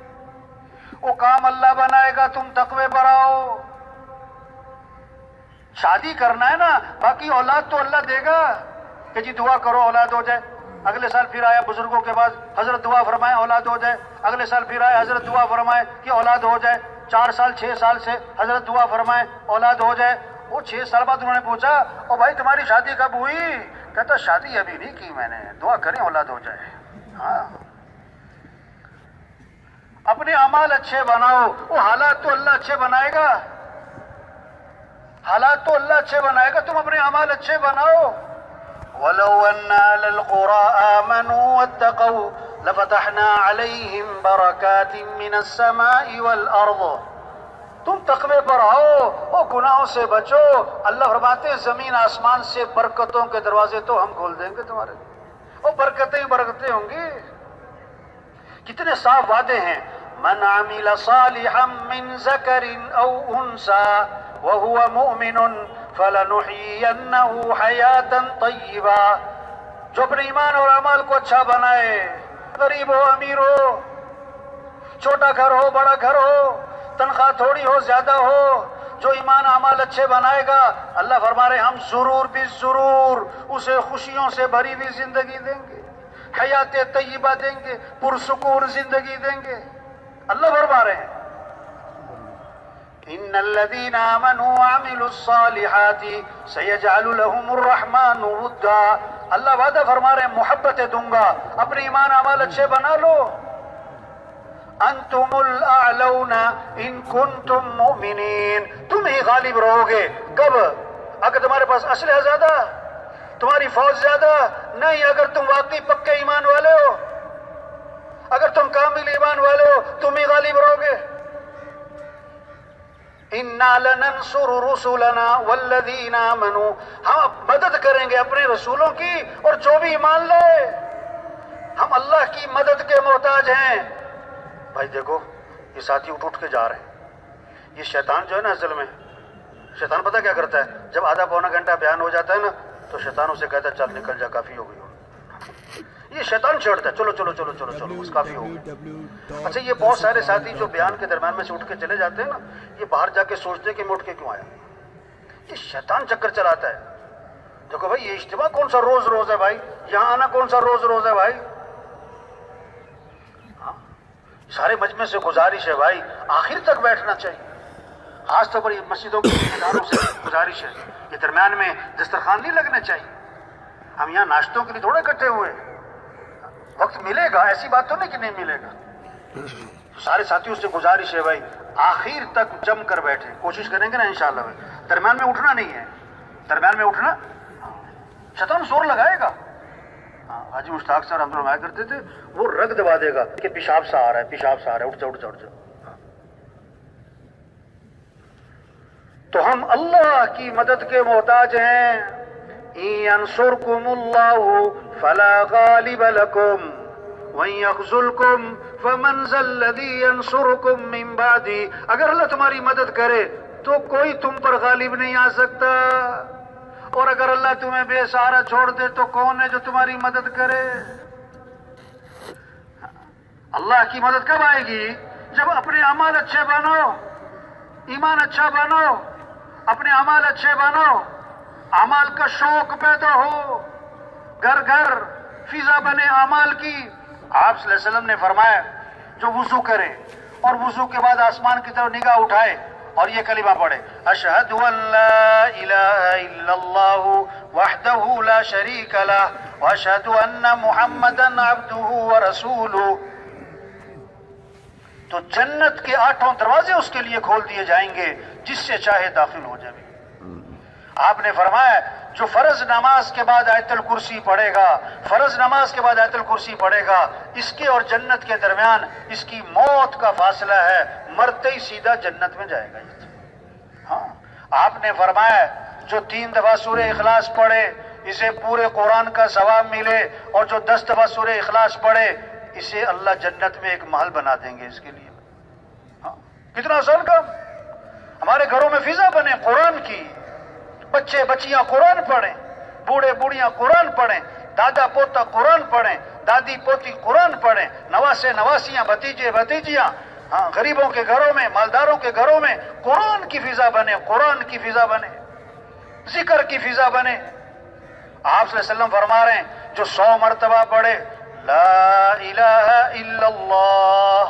وہ کام اللہ بنائے گا، تم تقوی پر آؤ. شادی کرنا ہے نا، باقی اولاد تو اللہ دے گا کہ جی دعا کرو اولاد ہو جائے. اگلے سال پھر آیا بزرگوں کے بعد، حضرت دعا فرمائے اولاد ہو جائے. اگلے سال پھر آیا حضرت دعا فرمائے کہ اولاد ہو جائے. 4 سال 6 سال سے حضرت دعا فرمائے اولاد ہو جائے. وہ 6 سال بعد انہوں نے پوچھا او بھائی تمہاری شادی کب ہوئی؟ کہتا شادی ابھی نہیں کی میں نے، دعا کریں اولاد ہو جائے. ہاں، اپنے اعمال اچھے بناؤ. وہ حالات تو اللہ اچھے بنائے گا، حالات تو اللہ اچھے بنائے گا، تم اپنے اعمال اچھے بناؤ. وَلَوْ أَنَّ أَهْلَ الْقُرَىٰ آمَنُوا وَاتَّقَوْا لَفَتَحْنَا عَلَيْهِمْ بَرَكَاتٍ مِّنَ السَّمَاءِ وَالْأَرْضِ. تم تقوی پر آؤ، وہ گناہوں سے بچو. اللہ فرماتے ہیں زمین آسمان سے برکتوں کے دروازے تو ہم کھول دیں گے تمہارے لیے. وہ برکتیں برکتیں ہوں گی. کتنے صاف وعدے ہیں. من عمل صالحا من ذکر او انثى وهو مؤمن فلنحيينه حیاتا طیبا. جو اپنے ایمان اور اعمال کو اچھا بنائے، غریب ہو امیر ہو، چھوٹا گھر ہو بڑا گھر ہو، تنخواہ تھوڑی ہو زیادہ ہو، جو ایمان اعمال اچھے بنائے گا اللہ فرما رہے ہم ضرور بھی ضرور اسے خوشیوں سے بھری ہوئی زندگی دیں گے، حیات طیبہ دیں گے، پرسکون زندگی دیں گے. اللہ فرما رہے ہیں ان الذين امنوا وعملوا الصالحات سيجعل لهم الرحمن ودا. اللہ وعدہ فرما رہے ہیں محبتیں دوں گا، اپنے ایمان اعمال اچھے بنا لو. انتم الاعلون ان کنتم مؤمنین. تم ہی غالب رہو گے. کب؟ اگر تمہارے پاس اسلحہ زیادہ، تمہاری فوج زیادہ نہیں، اگر تم واقعی پکے ایمان والے ہو، اگر تم کامل ایمان والے ہو تم ہی غالب رہو گے. انا لننصر رسلنا والذین آمنوا. ہم مدد کریں گے اپنے رسولوں کی اور جو بھی ایمان لائے. ہم اللہ کی مدد کے محتاج ہیں. بھائی دیکھو یہ ساتھی اٹھ کے جا رہے ہیں. یہ شیطان جو ہے نا اصل میں، شیطان پتہ کیا کرتا ہے؟ جب آدھا پونا گھنٹہ بیان ہو جاتا ہے نا تو شیطان اسے کہتا ہے چل نکل جا، کافی ہو گئی. یہ شیطان چھیڑتا ہے چلو چلو چلو چلو چلو بس کافی ہو گئی. اچھا یہ بہت سارے ساتھی جو بیان کے درمیان میں سے اٹھ کے چلے جاتے ہیں نا، یہ باہر جا کے سوچتے ہیں کہ میں اٹھ کے کیوں آیا. یہ شیطان چکر چلاتا ہے. دیکھو بھائی یہ اجتماع کون سا روز روز ہے بھائی، یہاں آنا کون سا روز روز ہے بھائی. سارے مجمع سے گزارش ہے بھائی آخر تک بیٹھنا چاہیے. خاص طور پر یہ مسجدوں کے اداروں سے گزارش ہے یہ درمیان میں دسترخوان نہیں لگنے چاہیے. ہم یہاں ناشتوں کے لیے تھوڑے اکٹھے ہوئے، وقت ملے گا، ایسی بات تو نہیں کہ نہیں ملے گا. سارے ساتھیوں سے گزارش ہے بھائی آخر تک جم کر بیٹھے، کوشش کریں گے نا انشاءاللہ. بھائی درمیان میں اٹھنا نہیں ہے، درمیان میں اٹھنا شیطان زور لگائے گا. حاجی مشتاق صاحب ہم فرمایا کرتے تھے وہ رگ دبا دے گا کہ پیشاب سا آ رہا ہے، پیشاب سا آ رہا ہے، اٹھ جا اٹھ جا اٹھ جا. تو ہم اللہ کی مدد کے محتاج ہیں. إِن يَنصُرْكُمُ اللَّهُ فَلَا غَالِبَ لَكُمْ وَإِن يَخْذُلْكُمْ فَمَنْ ذَا الَّذِي يَنصُرُكُمْ مِنْ بَعْدِهِ. اگر اللہ تمہاری مدد کرے تو کوئی تم پر غالب نہیں آ سکتا، اور اگر اللہ تمہیں بے سہارا چھوڑ دے تو کون ہے جو تمہاری مدد کرے؟ اللہ کی مدد کب آئے گی؟ جب اپنے اعمال اچھے بنو، ایمان اچھا بنو، اپنے اعمال اچھے بنو، اعمال کا شوق پیدا ہو، گھر گھر فضا بنے اعمال کی۔ آپ صلی اللہ علیہ وسلم نے فرمایا جو وضو کرے اور وضو کے بعد آسمان کی طرف نگاہ اٹھائے اور یہ کلمہ پڑھے، اشہد ان لا الہ الا اللہ وحدہ لا شریک لہ واشہد ان محمدا عبدہ ورسولہ، تو جنت کے 8 دروازے اس کے لیے کھول دیے جائیں گے، جس سے چاہے داخل ہو جائے۔ آپ نے فرمایا جو فرض نماز کے بعد آیت الکرسی پڑھے گا، فرض نماز کے بعد آیت الکرسی پڑھے گا، اس کے اور جنت کے درمیان اس کی موت کا فاصلہ ہے، مرتے ہی سیدھا جنت میں جائے گا۔ ہاں، آپ نے فرمایا جو 3 دفعہ سورہ اخلاص پڑھے اسے پورے قرآن کا ثواب ملے، اور جو 10 دفعہ سورہ اخلاص پڑھے اسے اللہ جنت میں ایک محل بنا دیں گے اس کے لیے۔ ہاں، کتنا آسان کام۔ ہمارے گھروں میں فضا بنے قرآن کی، بچے بچیاں قرآن پڑھیں، بوڑھے بوڑھیاں قرآن پڑھیں، دادا پوتا قرآن پڑھیں، دادی پوتی قرآن پڑھیں، نواسے نواسیاں، بھتیجے بھتیجیاں، ہاں، غریبوں کے گھروں میں، مالداروں کے گھروں میں قرآن کی فضا بنے، قرآن کی فضا بنے، ذکر کی فضا بنے۔ آپ صلی اللہ علیہ وسلم فرما رہے ہیں جو 100 مرتبہ پڑھے لا الہ الا اللہ،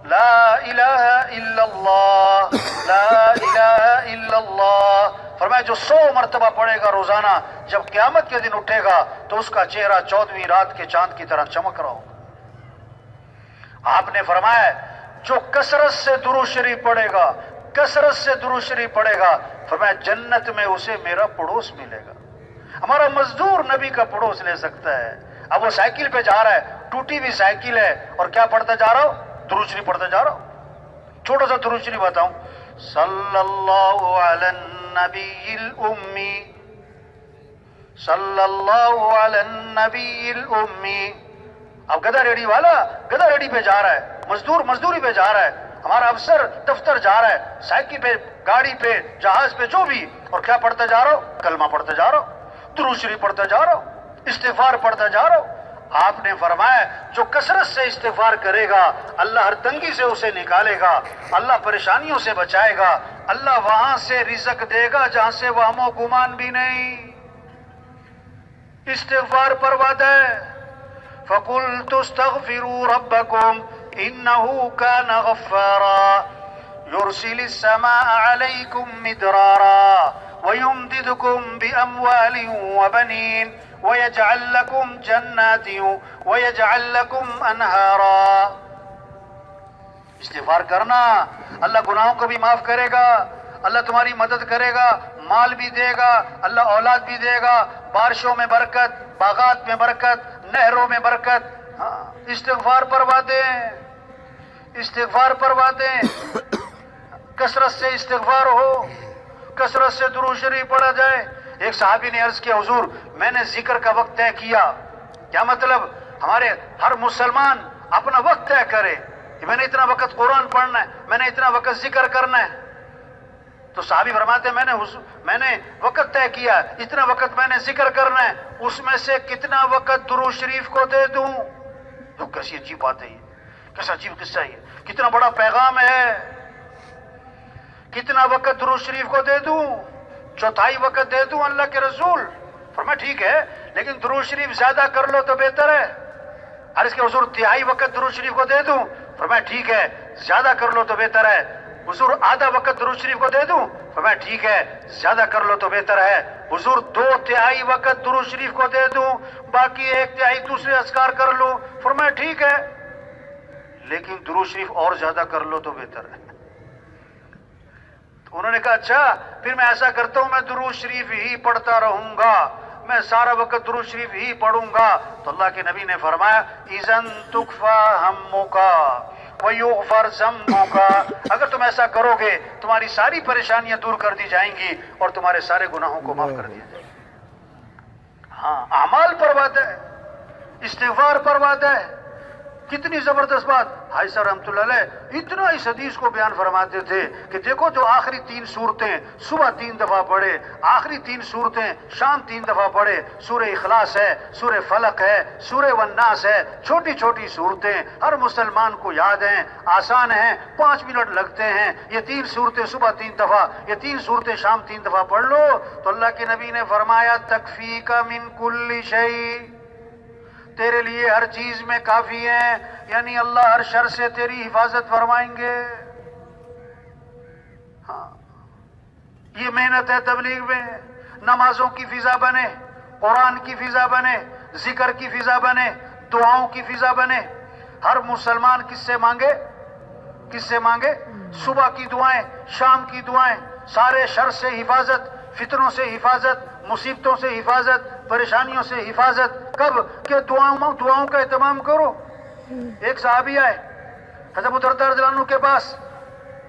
لا الہ الا اللہ، لا الہ الا اللہ، فرمایا جو 100 مرتبہ پڑھے گا روزانہ، جب قیامت کے دن اٹھے گا تو اس کا چہرہ 14ویں رات کے چاند کی طرح چمک رہا ہوگا۔ آپ نے فرمایا جو کثرت سے درود شریف پڑھے گا، کثرت سے درود شریف پڑھے گا، فرمایا جنت میں اسے میرا پڑوس ملے گا۔ ہمارا مزدور نبی کا پڑوس لے سکتا ہے۔ اب وہ سائیکل پہ جا رہا ہے، ٹوٹی ہوئی سائیکل ہے، اور کیا پڑھتا جا رہا ہو؟ درود شریف پڑھتا جا رہا ہو۔ چھوٹا سا درود شریف بتاؤں، صلی اللہ علی النبی الامی، صلی اللہ علی النبی الامی۔ اب گدھا ریڈی والا گدھا ریڈی پہ جا رہا ہے، مزدور مزدوری پہ جا رہا ہے، ہمارا افسر دفتر جا رہا ہے، سائیکل پہ، گاڑی پہ، جہاز پہ، جو بھی، اور کیا پڑھتا جا رہا ہو؟ کلمہ پڑھتا جا رہا ہو، درود شریف پڑھتا جا رہا ہو، استغفار پڑھتا جا رہا ہو۔ آپ نے فرمایا جو کثرت سے استغفار کرے گا اللہ ہر تنگی سے اسے نکالے گا، اللہ پریشانیوں سے بچائے گا، اللہ وہاں سے رزق دے گا جہاں سے وہم و گمان بھی نہیں۔ استغفار پر وعدہ ہے، فَقُلْتُ اسْتَغْفِرُوا رَبَّكُمْ إِنَّهُ كَانَ غَفَّارًا يُرْسِلِ السَّمَاءَ عَلَيْكُمْ مِدْرَارًا وَيُمْدِدْكُمْ بِأَمْوَالٍ وَبَنِينَ وَيَجْعَلْ لَكُمْ جَنَّاتٍ وَيَجْعَلْ لَكُمْ أَنْهَارًا۔ استغفار کرنا، اللہ گناہوں کو بھی معاف کرے گا، اللہ تمہاری مدد کرے گا، مال بھی دے گا، اللہ اولاد بھی دے گا، بارشوں میں برکت، باغات میں برکت، نہروں میں برکت۔ ہاں، استغفار پر وعدے، استغفار پر وعدے۔ کثرت سے استغفار ہو، کثرت سے درود شریف پڑھا جائے۔ ایک صحابی نے عرض کیا حضور میں نے ذکر کا وقت طے کیا۔ کیا مطلب؟ ہمارے ہر مسلمان اپنا وقت طے کرے کہ میں نے اتنا وقت قرآن پڑھنا ہے، میں نے اتنا وقت ذکر کرنا ہے۔ تو صحابی فرماتے ہیں میں نے وقت طے کیا، اتنا وقت میں نے ذکر کرنا ہے، اس میں سے کتنا وقت درود شریف کو دے دوں؟ تو کیسی عجیب بات ہے یہ، کیسا عجیب قصہ ہے یہ، کتنا بڑا پیغام ہے۔ کتنا وقت درود شریف کو دے دوں؟ 1/4 وقت دے دوں اللہ کے رسول؟ فرمایا ٹھیک ہے، لیکن درود شریف زیادہ کر لو تو بہتر ہے۔ عرض کے حضور 1/3 وقت درود شریف کو دے دوں؟ فرمایا ٹھیک ہے، زیادہ کر لو تو بہتر ہے۔ حضور آدھا وقت درود شریف کو دے دوں؟ فرمایا ٹھیک ہے، زیادہ کر لو تو بہتر ہے۔ حضور 2/3 وقت درود شریف کو دے دوں، باقی 1/3 دوسرے اذکار کر لوں؟ فرمایا ٹھیک ہے، لیکن درود شریف اور زیادہ کر لو تو بہتر ہے۔ انہوں نے کہا اچھا پھر میں ایسا کرتا ہوں، میں درود شریف ہی پڑھتا رہوں گا، میں سارا وقت درود شریف ہی پڑھوں گا۔ تو اللہ کے نبی نے فرمایا اذن تکفا ہمک ویغفر ذنبک، اگر تم ایسا کرو گے تمہاری ساری پریشانیاں دور کر دی جائیں گی اور تمہارے سارے گناہوں کو معاف کر دیا جائے گا۔ ہاں، اعمال پر وعدہ ہے، استغفار پر وعدہ ہے، کتنی زبردست بات. حاجی صاحب رحمۃ اللہ علیہ اتنا اس حدیث کو بیان فرماتے تھے کہ دیکھو جو آخری 3 صورتیں صبح 3 دفعہ پڑھے، آخری 3 صورتیں شام 3 دفعہ پڑھے، سورہ اخلاص ہے، سورہ فلق ہے، سورہ والناس ہے، چھوٹی چھوٹی صورتیں ہر مسلمان کو یاد ہیں، آسان ہیں، 5 منٹ لگتے ہیں. یہ 3 صورتیں صبح 3 دفعہ، یہ 3 صورتیں شام 3 دفعہ پڑھ لو تو اللہ کے نبی نے فرمایا تکفیک من کل شیء، تیرے لیے ہر چیز میں کافی ہیں، یعنی اللہ ہر شر سے تیری حفاظت فرمائیں گے. ہاں یہ محنت ہے تبلیغ میں. نمازوں کی فضا بنے، قرآن کی فضا بنے، ذکر کی فضا بنے، دعاؤں کی فضا بنے. ہر مسلمان کس سے مانگے؟ کس سے مانگے؟ صبح کی دعائیں، شام کی دعائیں، سارے شر سے حفاظت، فتنوں سے حفاظت، مصیبتوں سے حفاظت، پریشانیوں سے حفاظت. کب کہ دعاؤں کا اہتمام کرو. ایک صحابی آئے حضرت ابو درداء رضی اللہ عنہ کے پاس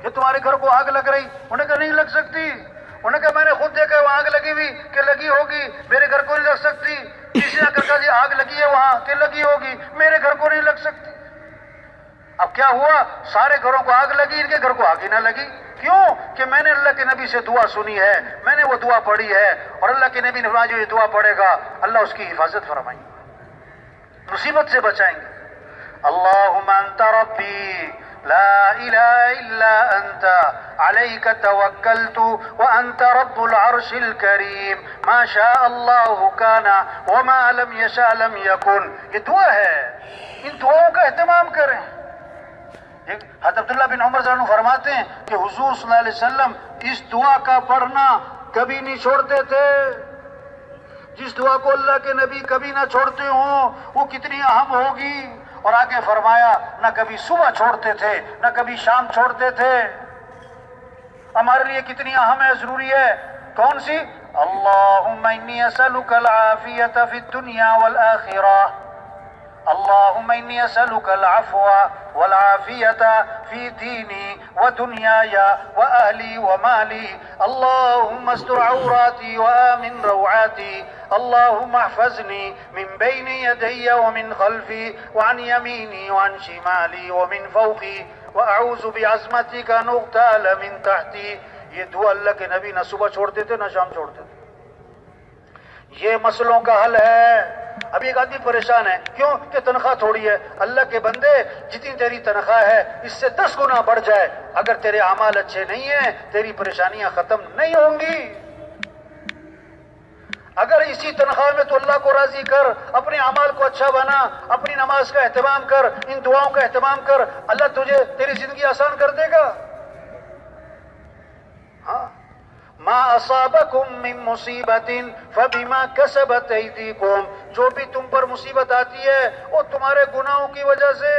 کہ تمہارے گھر کو آگ لگ رہی. انہوں نے کہا نہیں لگ سکتی. انہوں نے کہا میں نے خود دیکھا وہاں آگ لگی ہوئی کہ لگی ہوگی، میرے گھر کو نہیں لگ سکتی. کسی نے کہا جی آگ لگی ہے وہاں کہ لگی ہوگی، میرے گھر کو نہیں لگ سکتی. اب کیا ہوا؟ سارے گھروں کو آگ لگی، ان کے گھر کو آگ ہی نہ لگی. کیوں؟ کہ میں نے اللہ کے نبی سے دعا سنی ہے، میں نے وہ دعا پڑھی ہے، اور اللہ کے نبی نے فرمایا جو یہ دعا پڑھے گا اللہ اس کی حفاظت فرمائیں گے، مصیبت سے بچائیں گے. اللہم انت ربی لا الہ الا انت علیک توکلت وانت رب العرش الکریم ما شاء اللہ کان وما لم یشاء لم یکن. یہ دعا ہے، ان دعاؤں کا اہتمام کریں. حضرت عبداللہ بن عمر رضی اللہ عنہ فرماتے ہیں کہ حضور صلی اللہ علیہ وسلم اس دعا کا پڑھنا کبھی نہیں چھوڑتے تھے. جس دعا کو اللہ کے نبی کبھی نہ چھوڑتے ہوں وہ کتنی اہم ہوگی. اور آگے فرمایا نہ کبھی صبح چھوڑتے تھے نہ کبھی شام چھوڑتے تھے. ہمارے لیے کتنی اہم ہے، ضروری ہے. کون سی؟ اللہم انی اسألک العافیت فی الدنیا والآخرہ، اللہم انی اسألک العفو والعافیت فی دینی ودنیای واہلی ومالی، اللہم استر عوراتی وآمن روعاتی، اللہم احفظنی من بین یدی ومن خلفی وعن یمینی وعن شمالی ومن فوقی واعوذ بعظمتک ان اغتال من تحتی. یہ دعا اللہ کے نبی نہ صبح چھوڑتے تھے نہ شام چھوڑتے تھے. یہ مسئلوں کا حل ہے. ابھی ایک آدمی پریشان ہے، کیوں؟ کہ تنخواہ تھوڑی ہے. اللہ کے بندے جتنی تیری تنخواہ ہے اس سے 10 گنا بڑھ جائے، اگر تیرے اعمال اچھے نہیں ہیں تیری پریشانیاں ختم نہیں ہوں گی. اگر اسی تنخواہ میں تو اللہ کو راضی کر، اپنے اعمال کو اچھا بنا، اپنی نماز کا اہتمام کر، ان دعاؤں کا اہتمام کر، اللہ تجھے تیری زندگی آسان کر دے گا. ہاں ما اصابکم من مصیبت فبما کسبت ایدیکم، جو بھی تم پر مصیبت آتی ہے وہ تمہارے گناہوں کی وجہ سے.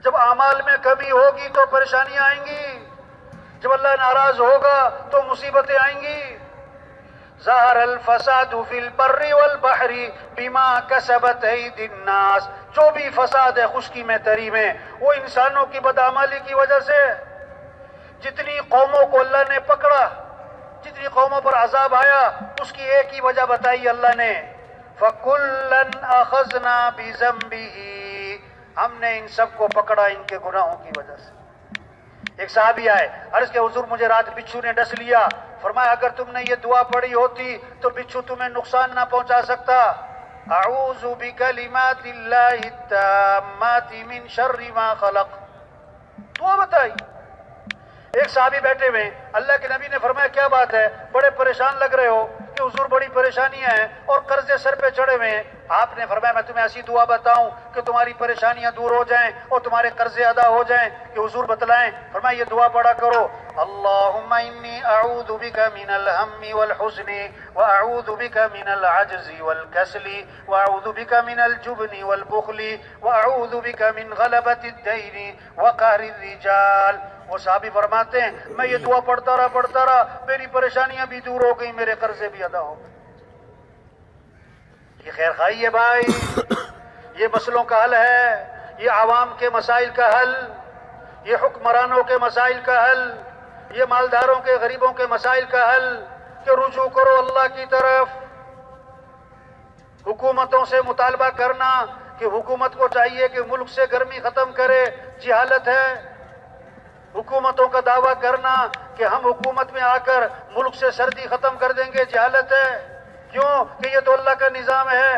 جب اعمال میں کمی ہوگی تو پریشانیاں آئیں گی، جب اللہ ناراض ہوگا تو مصیبتیں آئیں گی. ظہر الفساد فی البر والبحر بما کسبت ایدی الناس، جو بھی فساد ہے خشکی میں تری میں وہ انسانوں کی بدعمالی کی وجہ سے. جتنی قوموں کو اللہ نے پکڑا، جتنی قوموں پر عذاب آیا، اس کی ایک ہی وجہ بتائی اللہ نے، فَكُلًّا أَخَذْنَا بِذَنبِهِ، ہم نے ان سب کو پکڑا ان کے گناہوں کی وجہ سے. ایک صحابی آئے، عرض کہ حضور مجھے رات بچھو نے ڈس لیا. فرمایا اگر تم نے یہ دعا پڑھی ہوتی تو بچھو تمہیں نقصان نہ پہنچا سکتا. اعوذ بکلمات اللہ التامات من شر ما خلق، دعا بتائی. ایک صحابی بیٹھے ہوئے، اللہ کے نبی نے فرمایا کیا بات ہے، بڑے پریشان لگ رہے ہو؟ کہ حضور بڑی پریشانیاں ہیں اور قرضے سر پہ چڑھے ہوئے ہیں. آپ نے فرمایا میں تمہیں ایسی دعا بتاؤں کہ تمہاری پریشانیاں دور ہو جائیں اور تمہارے قرضے ادا ہو جائیں. کہ حضور بتلائیں. فرمایا یہ دعا پڑھا کرو، اللہم انی اعوذ بک من الہم والحزن واعوذ بک من العجز والکسل واعوذ بک من الجبن والبخل واعوذ بک من غلبۃ الدین وقہر الرجال. وہ صحابی فرماتے ہیں میں یہ دعا پڑھتا رہا میری پریشانیاں بھی دور ہو گئی، میرے قرضے بھی ادا ہو گئے. یہ خیر خواہی ہے بھائی، یہ مسئلوں کا حل ہے، یہ عوام کے مسائل کا حل، یہ حکمرانوں کے مسائل کا حل، یہ مالداروں کے غریبوں کے مسائل کا حل. کہ رجوع کرو اللہ کی طرف. حکومتوں سے مطالبہ کرنا کہ حکومت کو چاہیے کہ ملک سے گرمی ختم کرے، جہالت ہے۔ حکومتوں کا دعویٰ کرنا کہ ہم حکومت میں آ کر ملک سے سردی ختم کر دیں گے، جہالت ہے۔ کیوں کہ یہ تو اللہ کا نظام ہے،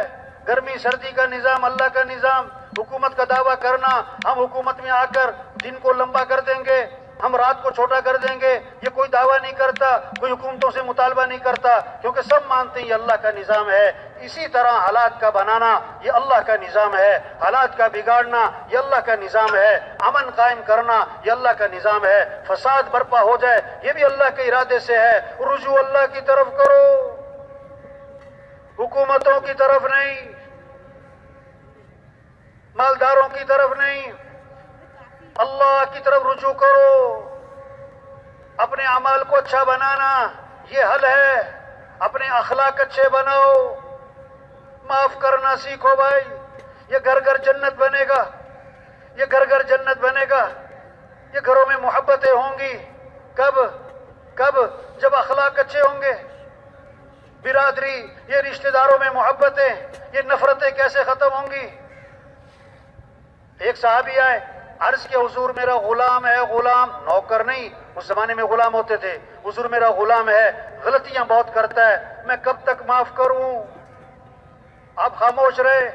گرمی سردی کا نظام اللہ کا نظام۔ حکومت کا دعویٰ کرنا ہم حکومت میں آ کر دن کو لمبا کر دیں گے، ہم رات کو چھوٹا کر دیں گے، یہ کوئی دعویٰ نہیں کرتا، کوئی حکومتوں سے مطالبہ نہیں کرتا، کیونکہ سب مانتے ہیں یہ اللہ کا نظام ہے۔ اسی طرح حالات کا بنانا یہ اللہ کا نظام ہے، حالات کا بگاڑنا یہ اللہ کا نظام ہے، امن قائم کرنا یہ اللہ کا نظام ہے، فساد برپا ہو جائے یہ بھی اللہ کے ارادے سے ہے۔ رجوع اللہ کی طرف کرو، حکومتوں کی طرف نہیں، مالداروں کی طرف نہیں، اللہ کی طرف رجوع کرو۔ اپنے اعمال کو اچھا بنانا یہ حل ہے، اپنے اخلاق اچھے بناؤ، معاف کرنا سیکھو بھائی، یہ گھر گھر جنت بنے گا، یہ گھر گھر جنت بنے گا، یہ گھروں میں محبتیں ہوں گی۔ کب جب اخلاق اچھے ہوں گے۔ برادری یہ رشتہ داروں میں محبتیں، یہ نفرتیں کیسے ختم ہوں گی؟ ایک صحابی آئے، عرض کہ حضور میرا غلام ہے، غلام نوکر نہیں، اس زمانے میں غلام ہوتے تھے، حضور میرا غلام ہے، غلطیاں بہت کرتا ہے، میں کب تک معاف کروں؟ آپ خاموش رہے۔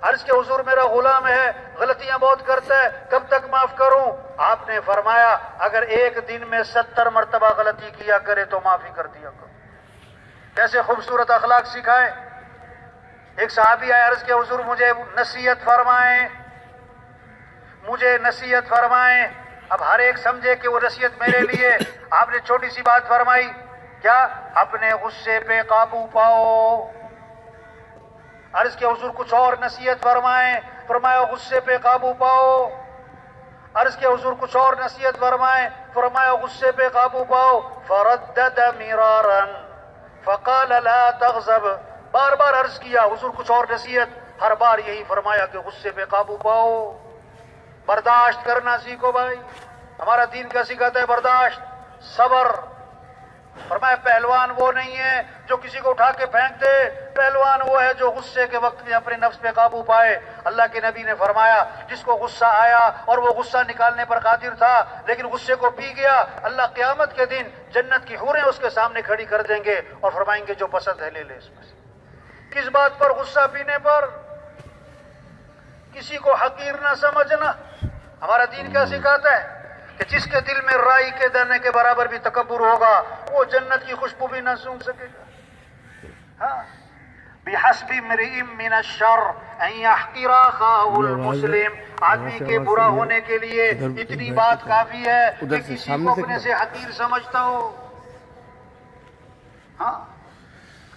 عرض کہ حضور میرا غلام ہے، غلطیاں بہت کرتا ہے، کب تک معاف کروں؟ آپ نے فرمایا اگر ایک دن میں 70 مرتبہ غلطی کیا کرے تو معافی کر دیا کرو۔ کیسے خوبصورت اخلاق سکھائے۔ ایک صحابی آئے، عرض کہ حضور مجھے نصیحت فرمائیں، مجھے نصیحت فرمائیں۔ اب ہر ایک سمجھے کہ وہ نصیحت میرے لیے۔ آپ نے چھوٹی سی بات فرمائی، کیا؟ اپنے غصے پہ قابو پاؤ۔ عرض کہ حضور کچھ اور نصیحت فرمائیں، فرمایا غصے پہ قابو پاؤ۔ عرض کہ حضور کچھ اور نصیحت فرمائیں، فرمایا غصے پہ قابو پاؤ۔ فردد مرارا فقال لا تغضب، بار بار عرض کیا حضور کچھ اور نصیحت، ہر بار یہی فرمایا کہ غصے پہ قابو پاؤ، برداشت کرنا سیکھو بھائی۔ ہمارا دین کیا سکھاتا ہے؟ برداشت، صبر۔ فرمایا پہلوان وہ نہیں ہے جو کسی کو اٹھا کے پھینک دے، پہلوان وہ ہے جو غصے کے وقت میں اپنے نفس پہ قابو پائے۔ اللہ کے نبی نے فرمایا جس کو غصہ آیا اور وہ غصہ نکالنے پر قادر تھا لیکن غصے کو پی گیا، اللہ قیامت کے دن جنت کی حوریں اس کے سامنے کھڑی کر دیں گے اور فرمائیں گے جو پسند ہے لے لے اس میں سے۔ کس بات پر؟ غصہ پینے پر۔ کسی کو حقیر نہ سمجھنا۔ ہمارا دین کیا سکھاتا ہے کہ جس کے دل میں رائی کے دانے کے برابر بھی تکبر ہوگا وہ جنت کی خوشبو بھی نہ سونگھ سکے گا۔ ہاں، بِحَسْبِ امْرِئٍ مِّنَ الشَّرِّ أَن يَحْقِرَ أَخَاهُ الْمُسْلِمَ، آدمی کے برا ہونے کے لیے اتنی بات کافی ہے کہ کسی کو اپنے سے حقیر سمجھتا ہو۔ ہاں،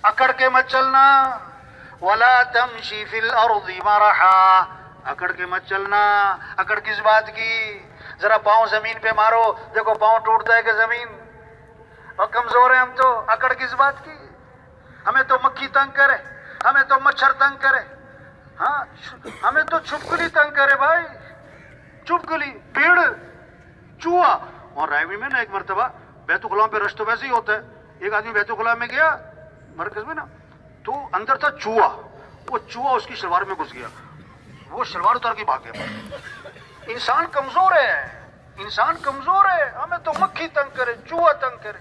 اکڑ کے مت چلنا۔ وَلَا تَمْشِ فِي الْأَرْضِ مَرَحًا، اکڑ کے مت چلنا۔ اکڑ کس بات کی؟ ذرا پاؤں زمین پہ مارو، دیکھو پاؤں ٹوٹتا ہے کہ زمین؟ اور کمزور ہیں ہم تو، اکڑ کس بات کی؟ ہمیں تو مکھی تنگ کرے، ہمیں تو مچھر تنگ کرے، ہاں ہمیں تو چھپکلی تنگ کرے بھائی، چھپکلی، بھیڑ، چوہا۔ اور رائے میں نا ایک مرتبہ بیت الخلا پہ رش تو ویسے ہی ہوتا ہے، ایک آدمی بیت الخلا میں گیا مرکز میں نا، تو اندر تھا چوہا، وہ چوہا اس کی شلوار میں گھس گیا، وہ شلوار اتار کے بھاگ گیا۔ انسان کمزور ہے، انسان کمزور ہے، ہمیں تو مکھی تنگ کرے، چوہا تنگ کرے،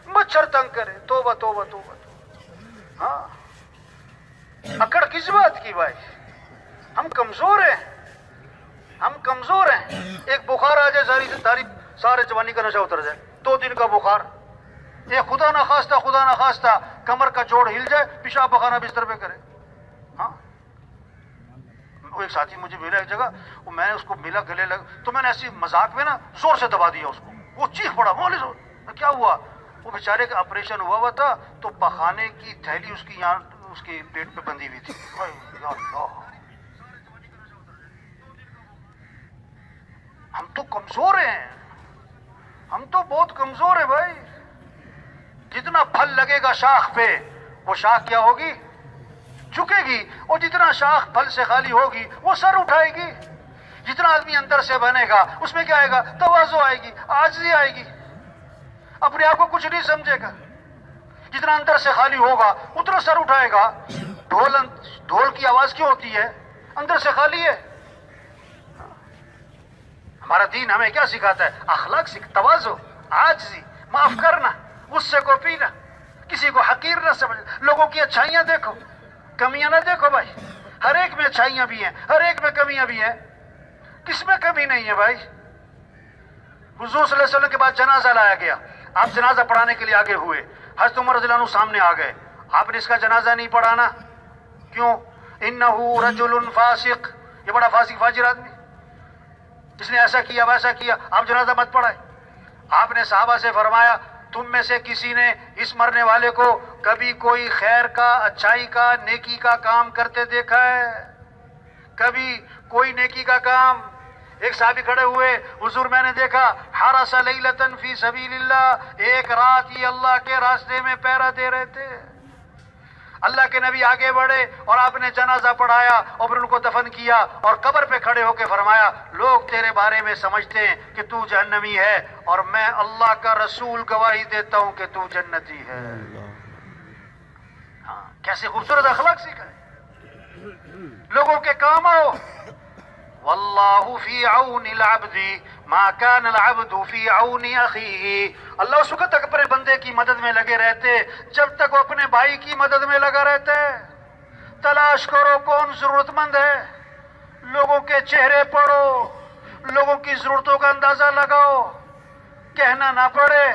مچھر تنگ کرے، توبہ توبہ توبہ۔ ہاں، اکڑ کس بات کی بھائی؟ ہم کمزور ہیں، ہم کمزور ہیں۔ ایک بخار آ جائے سارے جوانی کا نشہ اتر جائے، 2 دن کا بخار، ایک خدا نہ خواستہ کمر کا جوڑ ہل جائے، پیشاب پخانا بستر پہ کرے۔ ہاں، وہ ایک ساتھی مجھے ملا ایک جگہ، وہ میں نے اس کو ملا گلے لگ تو میں نے ایسی مذاق میں نا زور سے دبا دیا اس کو، وہ چیخ پڑا، مولوی کیا ہوا؟ وہ بیچارے کا آپریشن ہوا تھا تو پخانے کی تھیلی اس کی یہاں اس کے پیٹ پہ بندھی ہوئی تھی۔ یا اللہ، ہم تو کمزور ہیں، ہم تو بہت کمزور ہیں بھائی۔ جتنا پھل لگے گا شاخ پہ وہ شاخ کیا ہوگی؟ جھکے گی، اور جتنا شاخ پھل سے خالی ہوگی وہ سر اٹھائے گی۔ جتنا آدمی اندر سے بنے گا اس میں کیا آئے گا؟ تواضع آئے گی، عاجزی آئے گی، اپنے آپ کو کچھ نہیں سمجھے گا۔ جتنا اندر سے خالی ہوگا اتنا سر اٹھائے گا۔ ڈھول کی آواز کیوں ہوتی ہے؟ اندر سے خالی ہے. ہمارا دین ہمیں کیا سکھاتا ہے؟ اخلاق تواضع، عاجزی، معاف کرنا، غصے کو پینا، کسی کو حقیر نہ سمجھنا، لوگوں کی اچھائیاں دیکھو، کمیاں نہ دیکھو بھائی. ہر ایک میں اچھائیاں بھی ہیں، ہر ایک میں کمیاں بھی ہیں. کس میں کمی نہیں ہے بھائی؟ حضور صلی اللہ علیہ وسلم کے بعد جنازہ لایا گیا، آپ جنازہ پڑھانے کے لیے آگے ہوئے، حضرت عمر رضی اللہ عنہ سامنے آ گئے. آپ نے اس کا جنازہ نہیں پڑھانا، کیوں؟ انہو رجل فاسق، یہ بڑا فاسق فاجر آدمی، اس نے ایسا کیا ویسا کیا، آپ جنازہ مت پڑھائے. آپ نے صحابہ سے فرمایا تم میں سے کسی نے اس مرنے والے کو کبھی کوئی خیر کا، اچھائی کا، نیکی کا کام کرتے دیکھا ہے؟ کبھی کوئی نیکی کا کام؟ ایک صحابی کھڑے ہوئے، حضور میں نے دیکھا حرس لیلۃ فی سبیل اللہ، ایک رات یہ اللہ کے راستے میں پہرا دے رہے تھے. اللہ کے نبی آگے بڑھے اور آپ نے جنازہ پڑھایا اور پھر ان کو دفن کیا اور قبر پہ کھڑے ہو کے فرمایا لوگ تیرے بارے میں سمجھتے ہیں کہ تو جہنمی ہے اور میں اللہ کا رسول گواہی دیتا ہوں کہ تو جنتی ہے. ہاں، کیسے خوبصورت اخلاق سیکھا ہے. لوگوں کے کام آؤ. واللہ فی عون العبد ما کان العبد فی عون اخیہ، اللہ اس وقت تک اپنے بندے کی مدد میں لگے رہتے جب تک وہ اپنے بھائی کی مدد میں لگا رہتا ہے. تلاش کرو کون ضرورت مند ہے، لوگوں کے چہرے پڑھو، لوگوں کی ضرورتوں کا اندازہ لگاؤ. کہنا نہ پڑے،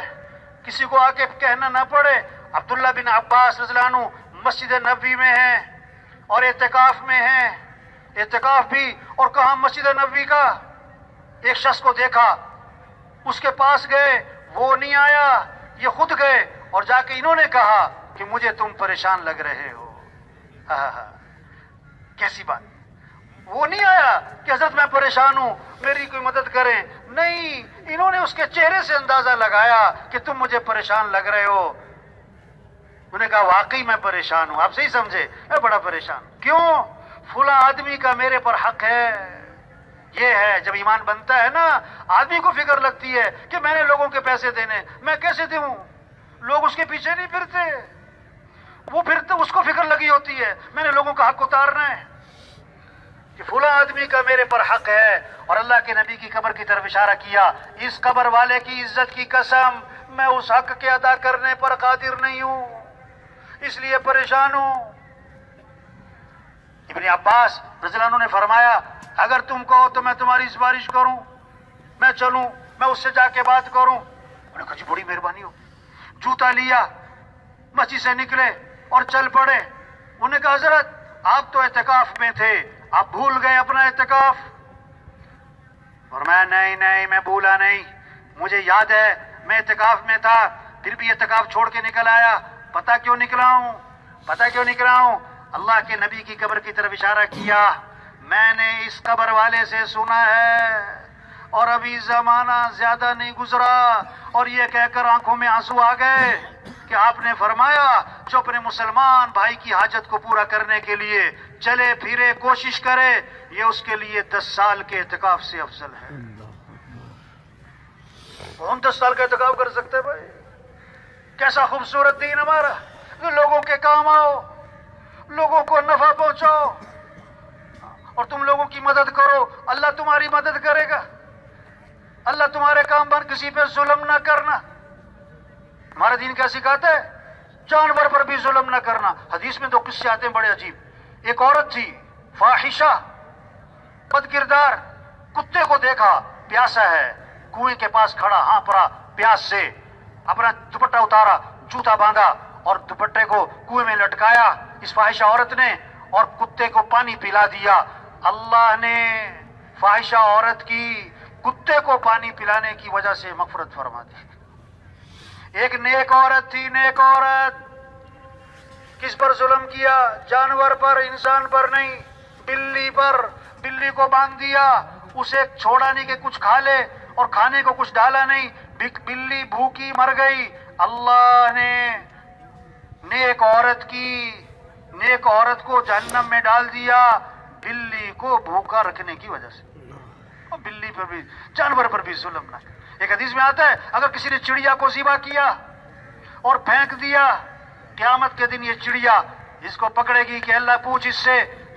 کسی کو آ کے کہنا نہ پڑے. عبداللہ بن عباس رضی اللہ عنہ مسجد نبوی میں ہیں اور اعتکاف میں ہیں. اعتکاف بھی اور کہاں مسجد نبوی کا. ایک شخص کو دیکھا، اس کے پاس گئے، وہ نہیں آیا، یہ خود گئے اور جا کے انہوں نے کہا کہ مجھے تم پریشان لگ رہے ہو. کیسی بات؟ وہ نہیں آیا کہ حضرت میں پریشان ہوں میری کوئی مدد کریں، نہیں، انہوں نے اس کے چہرے سے اندازہ لگایا کہ تم مجھے پریشان لگ رہے ہو. انہوں نے کہا واقعی میں پریشان ہوں. آپ صحیح سمجھے، میں بڑا پریشان. کیوں؟ فلاں آدمی کا میرے پر حق ہے. یہ ہے جب ایمان بنتا ہے نا، آدمی کو فکر لگتی ہے کہ میں نے لوگوں کے پیسے دینے، میں کیسے دوں؟ لوگ اس کے پیچھے نہیں پھرتے، وہ پھرتے، اس کو فکر لگی ہوتی ہے میں نے لوگوں کا حق اتارنا ہے، کہ فلاں آدمی کا میرے پر حق ہے. اور اللہ کے نبی کی قبر کی طرف اشارہ کیا، اس قبر والے کی عزت کی قسم میں اس حق کے ادا کرنے پر قادر نہیں ہوں، اس لیے پریشان ہوں. ابن عباس رضی اللہ عنہ نے فرمایا اگر تم کہو تو میں تمہاری سفارش کروں، میں چلوں، میں اس سے جا کے بات کروں. انہوں نے کہا جی بڑی مہربانی ہو. جوتا لیا، مسجد سے نکلے اور چل پڑے. انہوں نے کہا حضرت آپ تو اعتکاف میں تھے، آپ بھول گئے اپنا اعتکاف؟ فرمایا نہیں نہیں، میں بھولا نہیں، مجھے یاد ہے میں اعتکاف میں تھا، پھر بھی اعتکاف چھوڑ کے نکل آیا. پتہ کیوں نکلا ہوں؟ پتہ کیوں نکلا ہوں؟ اللہ کے نبی کی قبر کی طرف اشارہ کیا، میں نے اس قبر والے سے سنا ہے اور ابھی زمانہ زیادہ نہیں گزرا، اور یہ کہہ کر آنکھوں میں آنسو آ گئے کہ آپ نے فرمایا جو اپنے مسلمان بھائی کی حاجت کو پورا کرنے کے لیے چلے پھرے کوشش کرے، یہ اس کے لیے 10 سال کے اعتکاف سے افضل ہے. کون 10 سال کا اعتکاف کر سکتے بھائی؟ کیسا خوبصورت دین ہمارا. لوگوں کے کام آؤ، لوگوں کو نفع پہنچاؤ اور تم لوگوں کی مدد کرو، اللہ تمہاری مدد کرے گا. اللہ تمہارے کام پر کسی پہ ظلم نہ کرنا. ہمارا دین کیا سکھاتا ہے؟ جانور پر بھی ظلم نہ کرنا. حدیث میں 2 قصے آتے ہیں بڑے عجیب. ایک عورت تھی فاحشہ، بد کردار، کتے کو دیکھا پیاسا ہے، کنویں کے پاس کھڑا ہانپ رہا پیاس سے، اپنا دوپٹہ اتارا، جوتا باندھا اور دوپٹے کو کنویں میں لٹکایا اس فاحشہ عورت نے اور کتے کو پانی پلا دیا. اللہ نے فاحشہ عورت کی کتے کو پانی پلانے کی وجہ سے مغفرت فرما دی. ایک نیک عورت تھی، نیک عورت، کس پر ظلم کیا؟ جانور پر، انسان پر نہیں، بلی پر. بلی کو باندھ دیا، اسے چھوڑا نہیں کہ کچھ کھا لے اور کھانے کو کچھ ڈالا نہیں، بلی بھوکی مر گئی. اللہ نے نیک عورت کو جہنم میں ڈال دیا بلی کو بھوکا رکھنے کی وجہ سے. اور بلی پر بھی، جانور پر بھی ظلم نہ. ایک حدیث میں آتا ہے اگر کسی نے چڑیا کو ذبح کیا اور پھینک دیا، قیامت کے دن یہ چڑیا اس کو پکڑے گی کہ اللہ پوچھ اس سے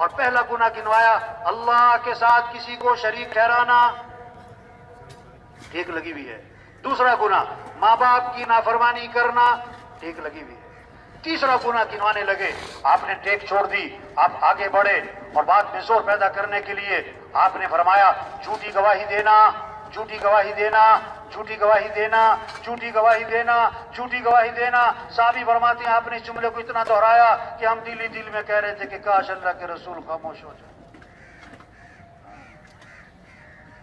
اور پہلا گناہ گنوایا اللہ کے ساتھ کسی کو شریک ٹھہرانا، ٹھیک لگی ہوئی ہے۔ دوسرا گناہ ماں باپ کی نافرمانی کرنا، ٹھیک لگی ہوئی ہے۔ تیسرا گناہ گنوانے لگے، آپ نے ٹیک چھوڑ دی، آپ آگے بڑھے اور بات میں زور پیدا کرنے کے لیے آپ نے فرمایا جھوٹی گواہی دینا، جھوٹی گواہی دینا، جھوٹی گواہی دینا، جھوٹی گواہی دینا، جھوٹی گواہی دینا۔ صحابی فرماتے ہیں آپ نے اس جملے کو اتنا دہرایا کہ ہم دل ہی دل میں کہہ رہے تھے کہ کاش اللہ کے رسول خاموش ہو جائے۔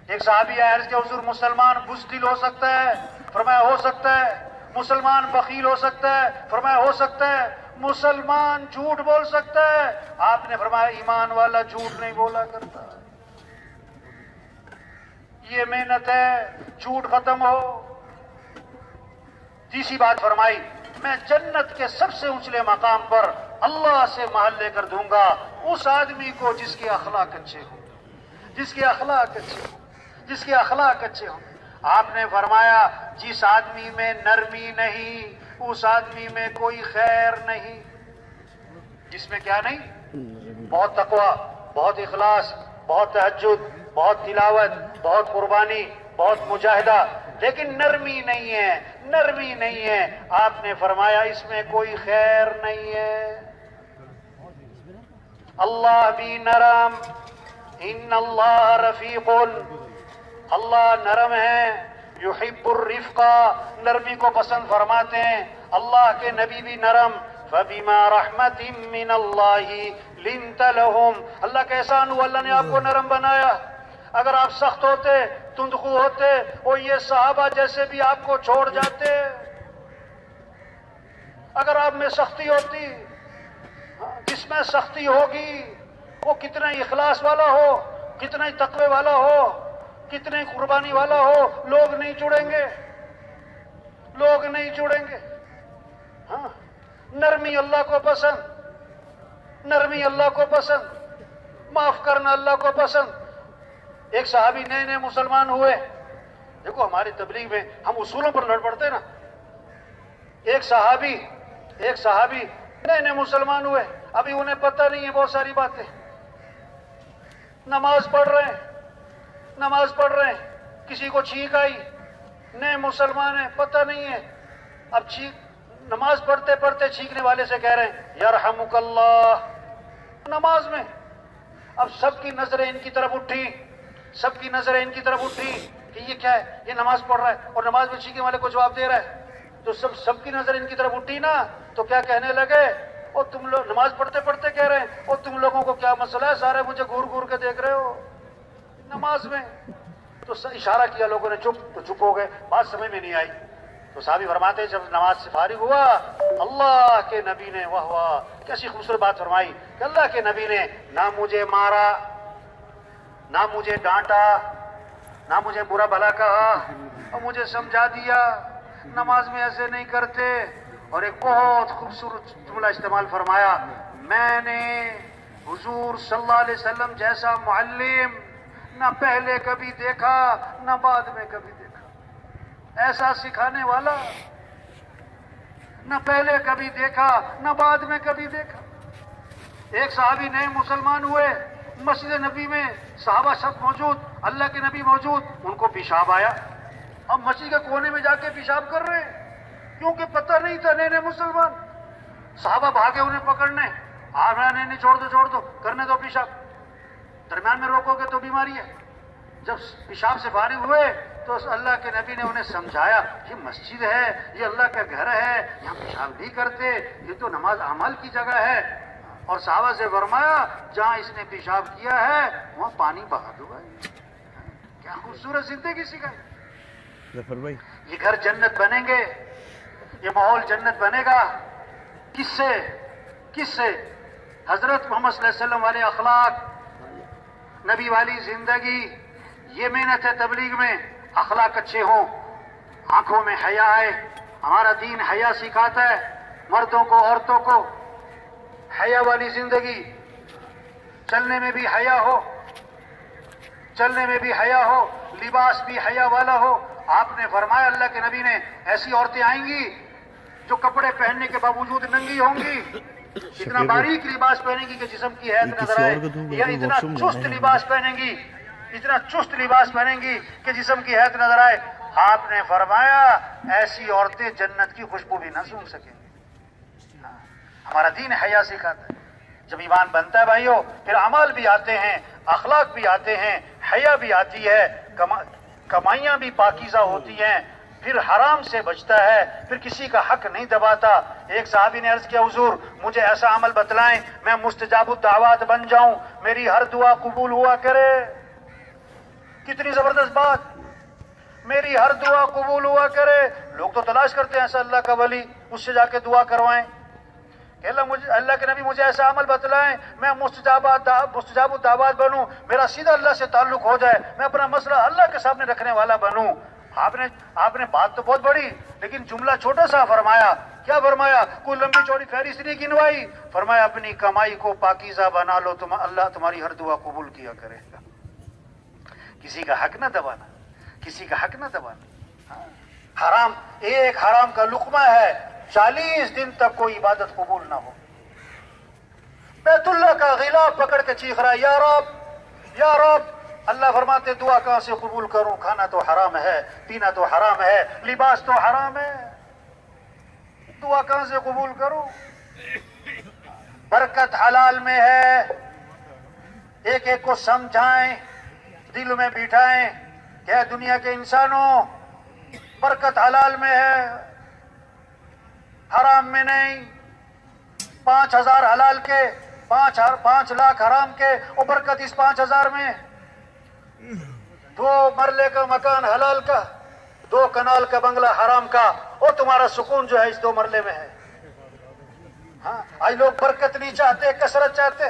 ایک صحابی آیا عرض کہ حضور مسلمان بزدل ہو سکتا ہے؟ فرمایا ہو سکتا ہے۔ مسلمان بخیل ہو سکتا ہے؟ فرمایا ہو سکتا ہے۔ مسلمان جھوٹ بول سکتا ہے؟ آپ نے فرمایا ایمان والا جھوٹ نہیں بولا کرتا۔ یہ محنت ہے، جھوٹ ختم ہو۔ تیسری بات فرمائی میں جنت کے سب سے اونچے مقام پر اللہ سے محل لے کر دوں گا اس آدمی کو جس کے اخلاق اچھے ہوں، جس کے اخلاق اچھے ہوں، جس کے اخلاق اچھے ہوں۔ آپ نے فرمایا جس آدمی میں نرمی نہیں اس آدمی میں کوئی خیر نہیں۔ جس میں کیا نہیں؟ بہت تقوی، بہت اخلاص، بہت تہجد، بہت تلاوت، بہت قربانی، بہت مجاہدہ، لیکن نرمی نہیں ہے، نرمی نہیں ہے۔ آپ نے فرمایا اس میں کوئی خیر نہیں ہے۔ اللہ بھی نرم، ان اللہ رفیق، اللہ نرم ہے، یحب الرفق، نرمی کو پسند فرماتے ہیں۔ اللہ کے نبی بھی نرم، فبما رحمت من اللہ لنت لهم، اللہ کا احسان ہوا اللہ نے آپ کو نرم بنایا۔ اگر آپ سخت ہوتے، تندخو ہوتے، وہ یہ صحابہ جیسے بھی آپ کو چھوڑ جاتے۔ اگر آپ میں سختی ہوتی، جس میں سختی ہوگی وہ کتنا ہی اخلاص والا ہو، کتنا ہی تقوی والا ہو، کتنے قربانی والا ہو، لوگ نہیں جڑیں گے، لوگ نہیں جڑیں گے۔ ہاں، نرمی اللہ کو پسند، نرمی اللہ کو پسند، معاف کرنا اللہ کو پسند۔ ایک صحابی نئے نئے مسلمان ہوئے، دیکھو ہماری تبلیغ میں ہم اصولوں پر لڑ پڑتے نا۔ ایک صحابی نئے نئے مسلمان ہوئے، ابھی انہیں پتہ نہیں ہے بہت ساری باتیں، نماز پڑھ رہے ہیں، نماز پڑھ رہے ہیں، کسی کو چھینک آئی، نئے مسلمان ہیں، پتہ نہیں ہے، اب نماز پڑھتے پڑھتے چھینکنے والے سے کہہ رہے ہیں یرحمک اللہ، نماز میں۔ اب سب کی نظریں ان کی طرف اٹھی، سب کی نظریں ان کی طرف اٹھی کہ یہ کیا ہے، یہ نماز پڑھ رہا ہے اور نماز میں چھینکنے والے کو جواب دے رہا ہے۔ تو سب کی نظر ان کی طرف اٹھی نا، تو کیا کہنے لگے، اور تم لوگ نماز پڑھتے پڑھتے کہہ رہے ہیں اور تم لوگوں کو کیا مسئلہ ہے، سارے مجھے گھور گھور کے دیکھ رہے ہو نماز میں۔ تو اشارہ کیا لوگوں نے، چپ، تو چپ ہو گئے، بات سمجھ میں نہیں آئی۔ تو صحابی فرماتے ہیں جب نماز سے فارغ ہوا، اللہ کے نبی نے، واہ واہ کیسی خوبصورت بات فرمائی کہ اللہ کے نبی نے نہ مجھے مارا، نہ مجھے ڈانٹا، نہ مجھے برا بھلا کہا، اور مجھے سمجھا دیا نماز میں ایسے نہیں کرتے۔ اور ایک بہت خوبصورت جملہ استعمال فرمایا، میں نے حضور صلی اللہ علیہ وسلم جیسا معلم نہ پہلے کبھی دیکھا نہ بعد میں کبھی دیکھا، ایسا سکھانے والا نہ پہلے کبھی دیکھا نہ بعد میں کبھی دیکھا۔ ایک صحابی نئے مسلمان ہوئے، مسجد نبی میں صحابہ سب موجود، اللہ کے نبی موجود، ان کو پیشاب آیا، اب مسجد کے کونے میں جا کے پیشاب کر رہے ہیں کیونکہ پتہ نہیں تھا، نئے نئے مسلمان۔ صحابہ بھاگے انہیں پکڑنے، نہیں چھوڑ دو کرنے دو پیشاب، درمیان میں روکو گے تو بیماری ہے۔ جب پیشاب سے فارغ ہوئے تو اللہ کے نبی نے انہیں سمجھایا یہ مسجد ہے، یہ اللہ کا گھر ہے، یہاں پیشاب نہیں کرتے، یہ تو نماز اعمال کی جگہ ہے۔ اور صحابہ سے فرمایا جہاں اس نے پیشاب کیا ہے وہاں پانی بہا دو۔ کیا خوبصورت زندگی سکھائی۔ یہ گھر جنت بنیں گے، یہ ماحول جنت بنے گا، کس سے؟ حضرت محمد صلی اللہ علیہ وسلم والے اخلاق، نبی والی زندگی، یہ محنت ہے تبلیغ میں، اخلاق اچھے ہوں، آنکھوں میں حیا ہے، ہمارا دین حیا سکھاتا ہے، مردوں کو عورتوں کو حیا والی زندگی، چلنے میں بھی حیا ہو، چلنے میں بھی حیا ہو، لباس بھی حیا والا ہو۔ آپ نے فرمایا اللہ کے نبی نے ایسی عورتیں آئیں گی جو کپڑے پہننے کے باوجود ننگی ہوں گی، اتنا باریک لباس پہنیں گی کہ جسم کی حیت نظر آئے، یا اتنا چست لباس پہنیں گی، اتنا چست لباس پہنیں گی کہ جسم کی حیت نظر آئے. آپ نے فرمایا ایسی عورتیں جنت کی خوشبو بھی نہ سونگھ سکیں. ہمارا دین حیا سکھاتا ہے. جب ایمان بنتا ہے بھائیو پھر عمل بھی آتے ہیں، اخلاق بھی آتے ہیں، حیا بھی آتی ہے، کمائیاں بھی پاکیزہ ہوتی ہیں، پھر حرام سے بچتا ہے، پھر کسی کا حق نہیں دباتا. ایک صحابی نے عرض کیا حضور مجھے ایسا عمل بتلائیں میں مستجاب الدعوات بن جاؤں، میری ہر دعا قبول ہوا کرے. کتنی زبردست بات، میری ہر دعا قبول ہوا کرے. لوگ تو تلاش کرتے ہیں ایسا اللہ کا ولی، اس سے جا کے دعا کروائیں کہ اللہ کے نبی مجھے ایسا عمل بتلائیں میں مستجاب الدعوات بنوں، میرا سیدھا اللہ سے تعلق ہو جائے، میں اپنا مسئلہ اللہ کے سامنے رکھنے والا بنوں. آپ نے بات تو بہت بڑی لیکن جملہ چھوٹا سا فرمایا. کیا فرمایا؟ کوئی لمبی چوڑی فہرست نہیں گنوائی، فرمایا اپنی کمائی کو پاکیزہ بنا لو، اللہ تمہاری ہر دعا قبول کیا کرے گا. کسی کا حق نہ دبانا، کسی کا حق نہ دبانا. حرام، ایک حرام کا لقمہ ہے 40 دن تک کوئی عبادت قبول نہ ہو. بیت اللہ کا غلاف پکڑ کے چیخ رہا ہے یا رب یا رب. اللہ فرماتے دعا کہاں سے قبول کروں؟ کھانا تو حرام ہے، پینا تو حرام ہے، لباس تو حرام ہے، دعا کہاں سے قبول کروں؟ برکت حلال میں ہے. ایک ایک کو سمجھائیں، دل میں بٹھائیں کہ اے دنیا کے انسانوں برکت حلال میں ہے، حرام میں نہیں. 5,000 حلال کے، 5 لاکھ حرام کے، اور برکت اس 5,000 میں. 2 مرلے کا مکان حلال کا، 2 کنال کا بنگلہ حرام کا، اور تمہارا سکون جو ہے اس 2 مرلے میں ہے. ہاں آج لوگ برکت نہیں چاہتے، کثرت چاہتے.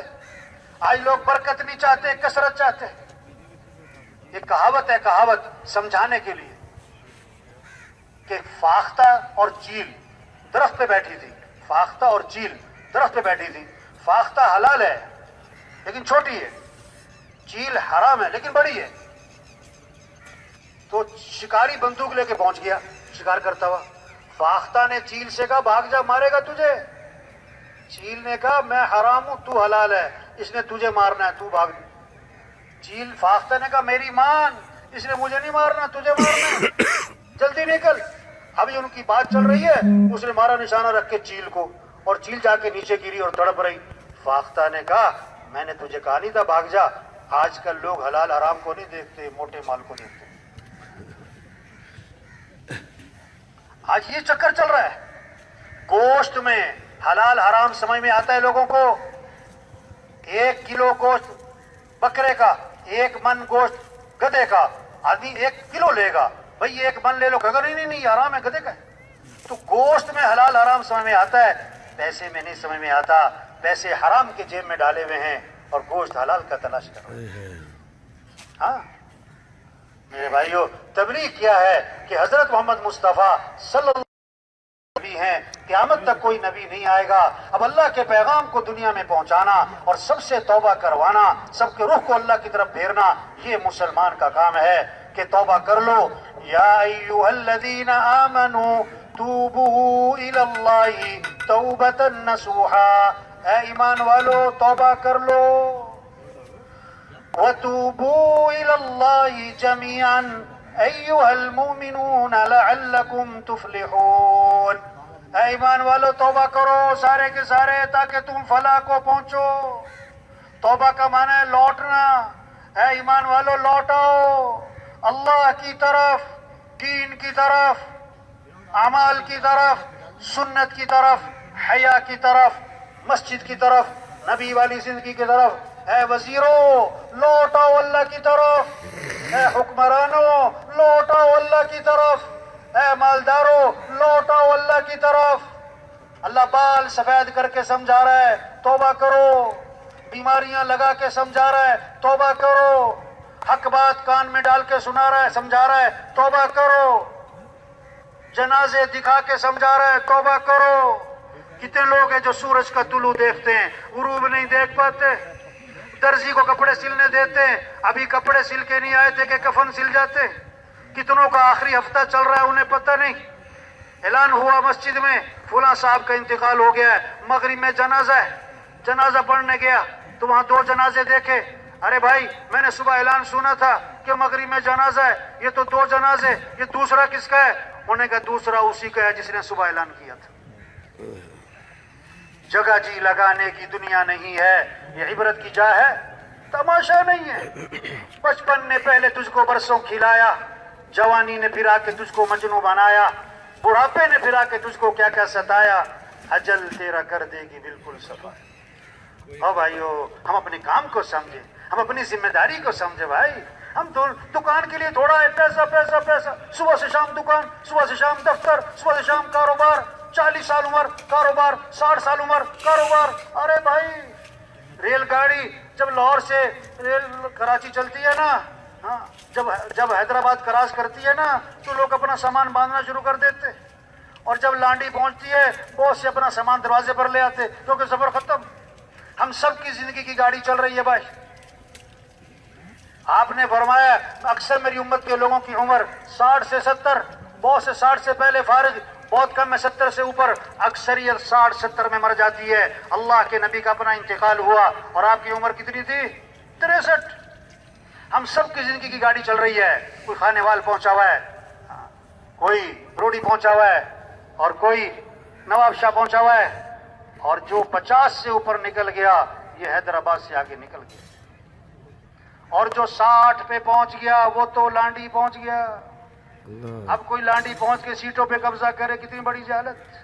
آج لوگ برکت نہیں چاہتے، کثرت چاہتے. ایک کہاوت ہے، کہاوت سمجھانے کے لیے، کہ فاختہ اور چیل درخت پہ بیٹھی تھی. فاختہ اور چیل درخت پہ بیٹھی تھی. فاختہ حلال ہے لیکن چھوٹی ہے، چیل حرام ہے لیکن بڑی ہے. تو شکاری بندوق لے کے پہنچ گیا شکار کرتا ہوا. فاختہ نے چیل سے کہا بھاگ جا، مارے گا تجھے. چیل نے کہا میں حرام ہوں، تو حلال ہے، اس نے تجھے مارنا ہے، تو بھاگ. چیل فاختہ نے کہا میری مان، اس نے مجھے نہیں مارنا، تجھے مارنا ہے، جلدی نکل. ابھی ان کی بات چل رہی ہے، اس نے مارا نشانہ رکھ کے چیل کو، اور چیل جا کے نیچے گری اور تڑپ رہی. فاختہ نے کہا میں نے تجھے کہا نہیں تھا بھاگ جا. آج کل لوگ حلال حرام کو نہیں دیکھتے، موٹے مال کو دیکھتے. آج یہ چکر چل رہا ہے. گوشت میں حلال حرام سمجھ میں آتا ہے لوگوں کو. 1 کلو گوشت بکرے کا، 1 من گوشت گدھے کا، آدمی 1 کلو لے گا. بھئی 1 من لے لو، کہے گا نہیں یہ حرام ہے، گدھے کا ہے. تو گوشت میں حلال حرام سمجھ میں آتا ہے، پیسے میں نہیں سمجھ میں آتا. پیسے حرام کے جیب میں ڈالے ہوئے ہیں اور گوشت حلال کا تلاش کر رہے ہیں. ہاں میرے بھائیو، تبلیغ کیا ہے کہ حضرت محمد مصطفیٰ صلی اللہ علیہ وسلم نبی ہیں، قیامت تک کوئی نبی نہیں آئے گا. اب اللہ کے پیغام کو دنیا میں پہنچانا اور سب سے توبہ کروانا، سب کے رخ کو اللہ کی طرف پھیرنا، یہ مسلمان کا کام ہے کہ توبہ کر لو. یا ایھا الذین آمنوا توبوا الی اللہ توبۃ نصوحا. اے ایمان والو توبہ کر لو. وَتُوبُوا إِلَى اللَّهِ جَمِيعًا أَيُّهَا الْمُؤْمِنُونَ لَعَلَّكُمْ تُفْلِحُونَ. اے ایمان والو توبہ کرو سارے کے سارے تاکہ تم فلاح کو پہنچو. توبہ کا معنی ہے لوٹنا. اے ایمان والو لوٹاؤ اللہ کی طرف، دین کی طرف، اعمال کی طرف، سنت کی طرف، حیا کی طرف، مسجد کی طرف، نبی والی زندگی کی طرف. اے وزیروں لوٹاؤ اللہ کی طرف. اے حکمرانوں لوٹاؤ اللہ کی طرف. اے مالداروں لوٹاؤ اللہ کی طرف. اللہ بال سفید کر کے سمجھا رہا ہے توبہ کرو. بیماریاں لگا کے سمجھا رہا ہے توبہ کرو. حق بات کان میں ڈال کے سنا رہا ہے سمجھا رہا ہے توبہ کرو. جنازے دکھا کے سمجھا رہا ہے توبہ کرو. کتنے لوگ ہیں جو سورج کا طلوع دیکھتے ہیں، غروب نہیں دیکھ پاتے. درزی کو کپڑے سلنے دیتے ہیں، ابھی کپڑے سل کے نہیں آئے تھے کہ کفن سل جاتے. کتنوں کا آخری ہفتہ چل رہا ہے انہیں پتہ نہیں. اعلان ہوا مسجد میں فلاں صاحب کا انتقال ہو گیا ہے، مغرب میں جنازہ ہے، جنازہ پڑھنے گیا تو وہاں 2 جنازے دیکھے. ارے بھائی میں نے صبح اعلان سنا تھا کہ مغرب میں جنازہ ہے، یہ تو 2 جنازے، یہ دوسرا کس کا ہے؟ انہوں نے کہا دوسرا اسی کا ہے جس نے صبح اعلان کیا تھا. جگہ جی لگانے کی دنیا نہیں ہے، یہ عبرت کی جا ہے، تماشا نہیں ہے. بچپن نے پہلے تجھ کو برسوں کھلایا، جوانی نے پھرا کے تجھ کو مجنوں بنایا، بڑھاپے نے پھرا کے تجھ کو کیا کیا ستایا، اجل تیرا کر دے گی بالکل صفائی. او بھائیو، ہم اپنے کام کو سمجھیں، ہم اپنی ذمہ داری کو سمجھے بھائی. ہم دکان کے لیے تھوڑا ہے پیسہ پیسہ پیسہ، صبح سے شام دکان، صبح سے شام دفتر، صبح سے شام کاروبار، 40 سال عمر کاروبار، 60 سال عمر کاروبار. ارے بھائی ریل گاڑی جب لاہور سے ریل کراچی چلتی ہے نا، ہاں جب حیدرآباد کراس کرتی ہے نا تو لوگ اپنا سامان باندھنا شروع کر دیتے، اور جب لانڈی پہنچتی ہے بہت سے اپنا سامان دروازے پر لے آتے کیونکہ سفر ختم. ہم سب کی زندگی کی گاڑی چل رہی ہے بھائی. آپ نے فرمایا اکثر میری امت کے لوگوں کی عمر 60 سے 70، بہت سے 60 سے پہلے فارغ، بہت کم ہے 70 سے اوپر، اکثریت 60-70 میں مر جاتی ہے. اللہ کے نبی کا اپنا انتقال ہوا اور آپ کی عمر کتنی تھی؟ 63. ہم سب کی زندگی کی گاڑی چل رہی ہے. کوئی خانے وال پہنچا ہوا ہے، کوئی روڈی پہنچا ہوا ہے، اور کوئی نواب شاہ پہنچا ہوا ہے، اور جو 50 سے اوپر نکل گیا یہ حیدرآباد سے آگے نکل گیا، اور جو 60 پہ پہنچ گیا وہ تو لانڈی پہنچ گیا. اب کوئی لانڈی پہنچ کے سیٹوں پہ قبضہ کرے، کتنی بڑی جہالت.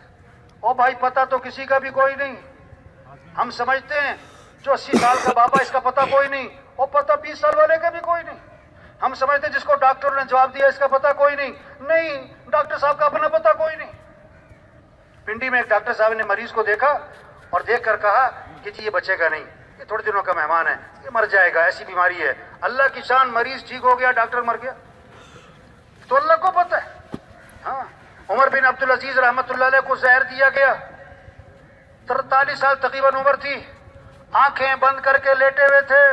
او بھائی پتہ تو کسی کا بھی کوئی نہیں. ہم سمجھتے ہیں جو 80 سال کا بابا اس کا پتہ کوئی نہیں، اور پتہ 20 سال والے کا بھی کوئی نہیں. ہم سمجھتے ہیں جس کو ڈاکٹر نے جواب دیا اس کا پتہ کوئی نہیں. نہیں، ڈاکٹر صاحب کا اپنا پتہ کوئی نہیں. پنڈی میں ایک ڈاکٹر صاحب نے مریض کو دیکھا اور دیکھ کر کہا کہ جی یہ بچے گا نہیں، یہ تھوڑے دنوں کا مہمان ہے، یہ مر جائے گا، ایسی بیماری ہے. اللہ کی شان، مریض ٹھیک ہو گیا، ڈاکٹر مر گیا. تو اللہ کو پتہ ہے. ہاں عمر بن عبدالعزیز رحمۃ اللہ علیہ کو زہر دیا گیا، 43 سال تقریباً عمر تھی، آنکھیں بند کر کے لیٹے ہوئے تھے،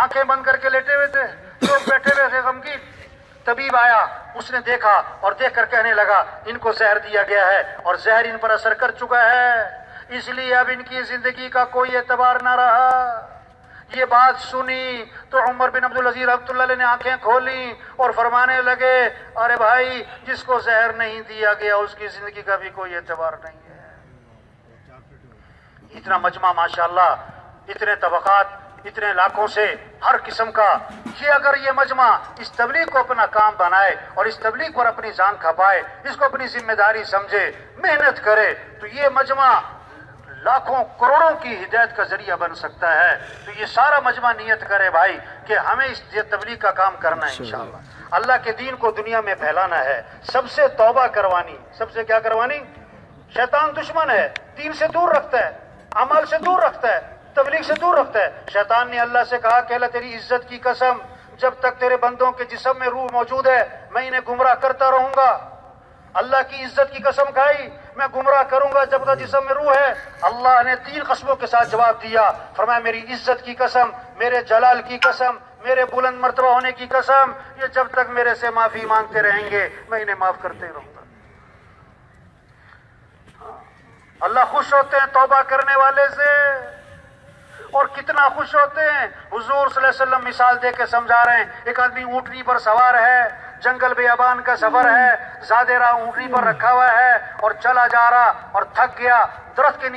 آنکھیں بند کر کے لیٹے ہوئے تھے، لوگ بیٹھے ہوئے تھے غمگین. طبیب آیا، اس نے دیکھا اور دیکھ کر کہنے لگا ان کو زہر دیا گیا ہے اور زہر ان پر اثر کر چکا ہے، اس لیے اب ان کی زندگی کا کوئی اعتبار نہ رہا. یہ بات سنی تو عمر بن عبدالعزیز رحمۃ اللہ علیہ نے آنکھیں کھولی اور فرمانے لگے ارے بھائی جس کو زہر نہیں دیا گیا اس کی زندگی کا بھی کوئی اعتبار نہیں ہے. اتنا مجمع ماشاءاللہ، اتنے طبقات، اتنے لاکھوں سے ہر قسم کا، یہ اگر یہ مجمع اس تبلیغ کو اپنا کام بنائے اور اس تبلیغ پر اپنی جان کھپائے، اس کو اپنی ذمہ داری سمجھے، محنت کرے، تو یہ مجمع لاکھوں کروڑوں کی ہدایت کا ذریعہ بن سکتا ہے. تو یہ سارا مجمع نیت کرے بھائی کہ ہمیں اس تبلیغ کا کام کرنا ہے انشاءاللہ. اللہ کے دین کو دنیا میں پھیلانا ہے. سب سے توبہ کروانی، سب سے کیا کروانی؟ شیطان دشمن ہے، دین سے دور رکھتا ہے، عمل سے دور رکھتا ہے، تبلیغ سے دور رکھتا ہے. شیطان نے اللہ سے کہا کہ اللہ تیری عزت کی قسم، جب تک تیرے بندوں کے جسم میں روح موجود ہے میں انہیں گمراہ کرتا رہوں گا. اللہ کی عزت کی قسم کھائی، میں گمراہ کروں گا جب تک جسم میں روح ہے. اللہ نے 3 قسموں کے ساتھ جواب دیا، فرمایا میری عزت کی قسم، میرے جلال کی قسم، میرے بلند مرتبہ ہونے کی قسم، یہ جب تک میرے سے معافی مانگتے رہیں گے میں انہیں معاف کرتے رہوں گا. اللہ خوش ہوتے ہیں توبہ کرنے والے سے، اور کتنا خوش ہوتے ہیں. حضور صلی اللہ علیہ وسلم مثال دے کے سمجھا رہے ہیں. ایک آدمی اونٹنی پر سوار ہے، جنگل بیابان کا سفر ہے، زیادہ راہ اونٹنی پر رکھا ہوا ہے اور چلا جا رہا اور تھک گیا، درخت کے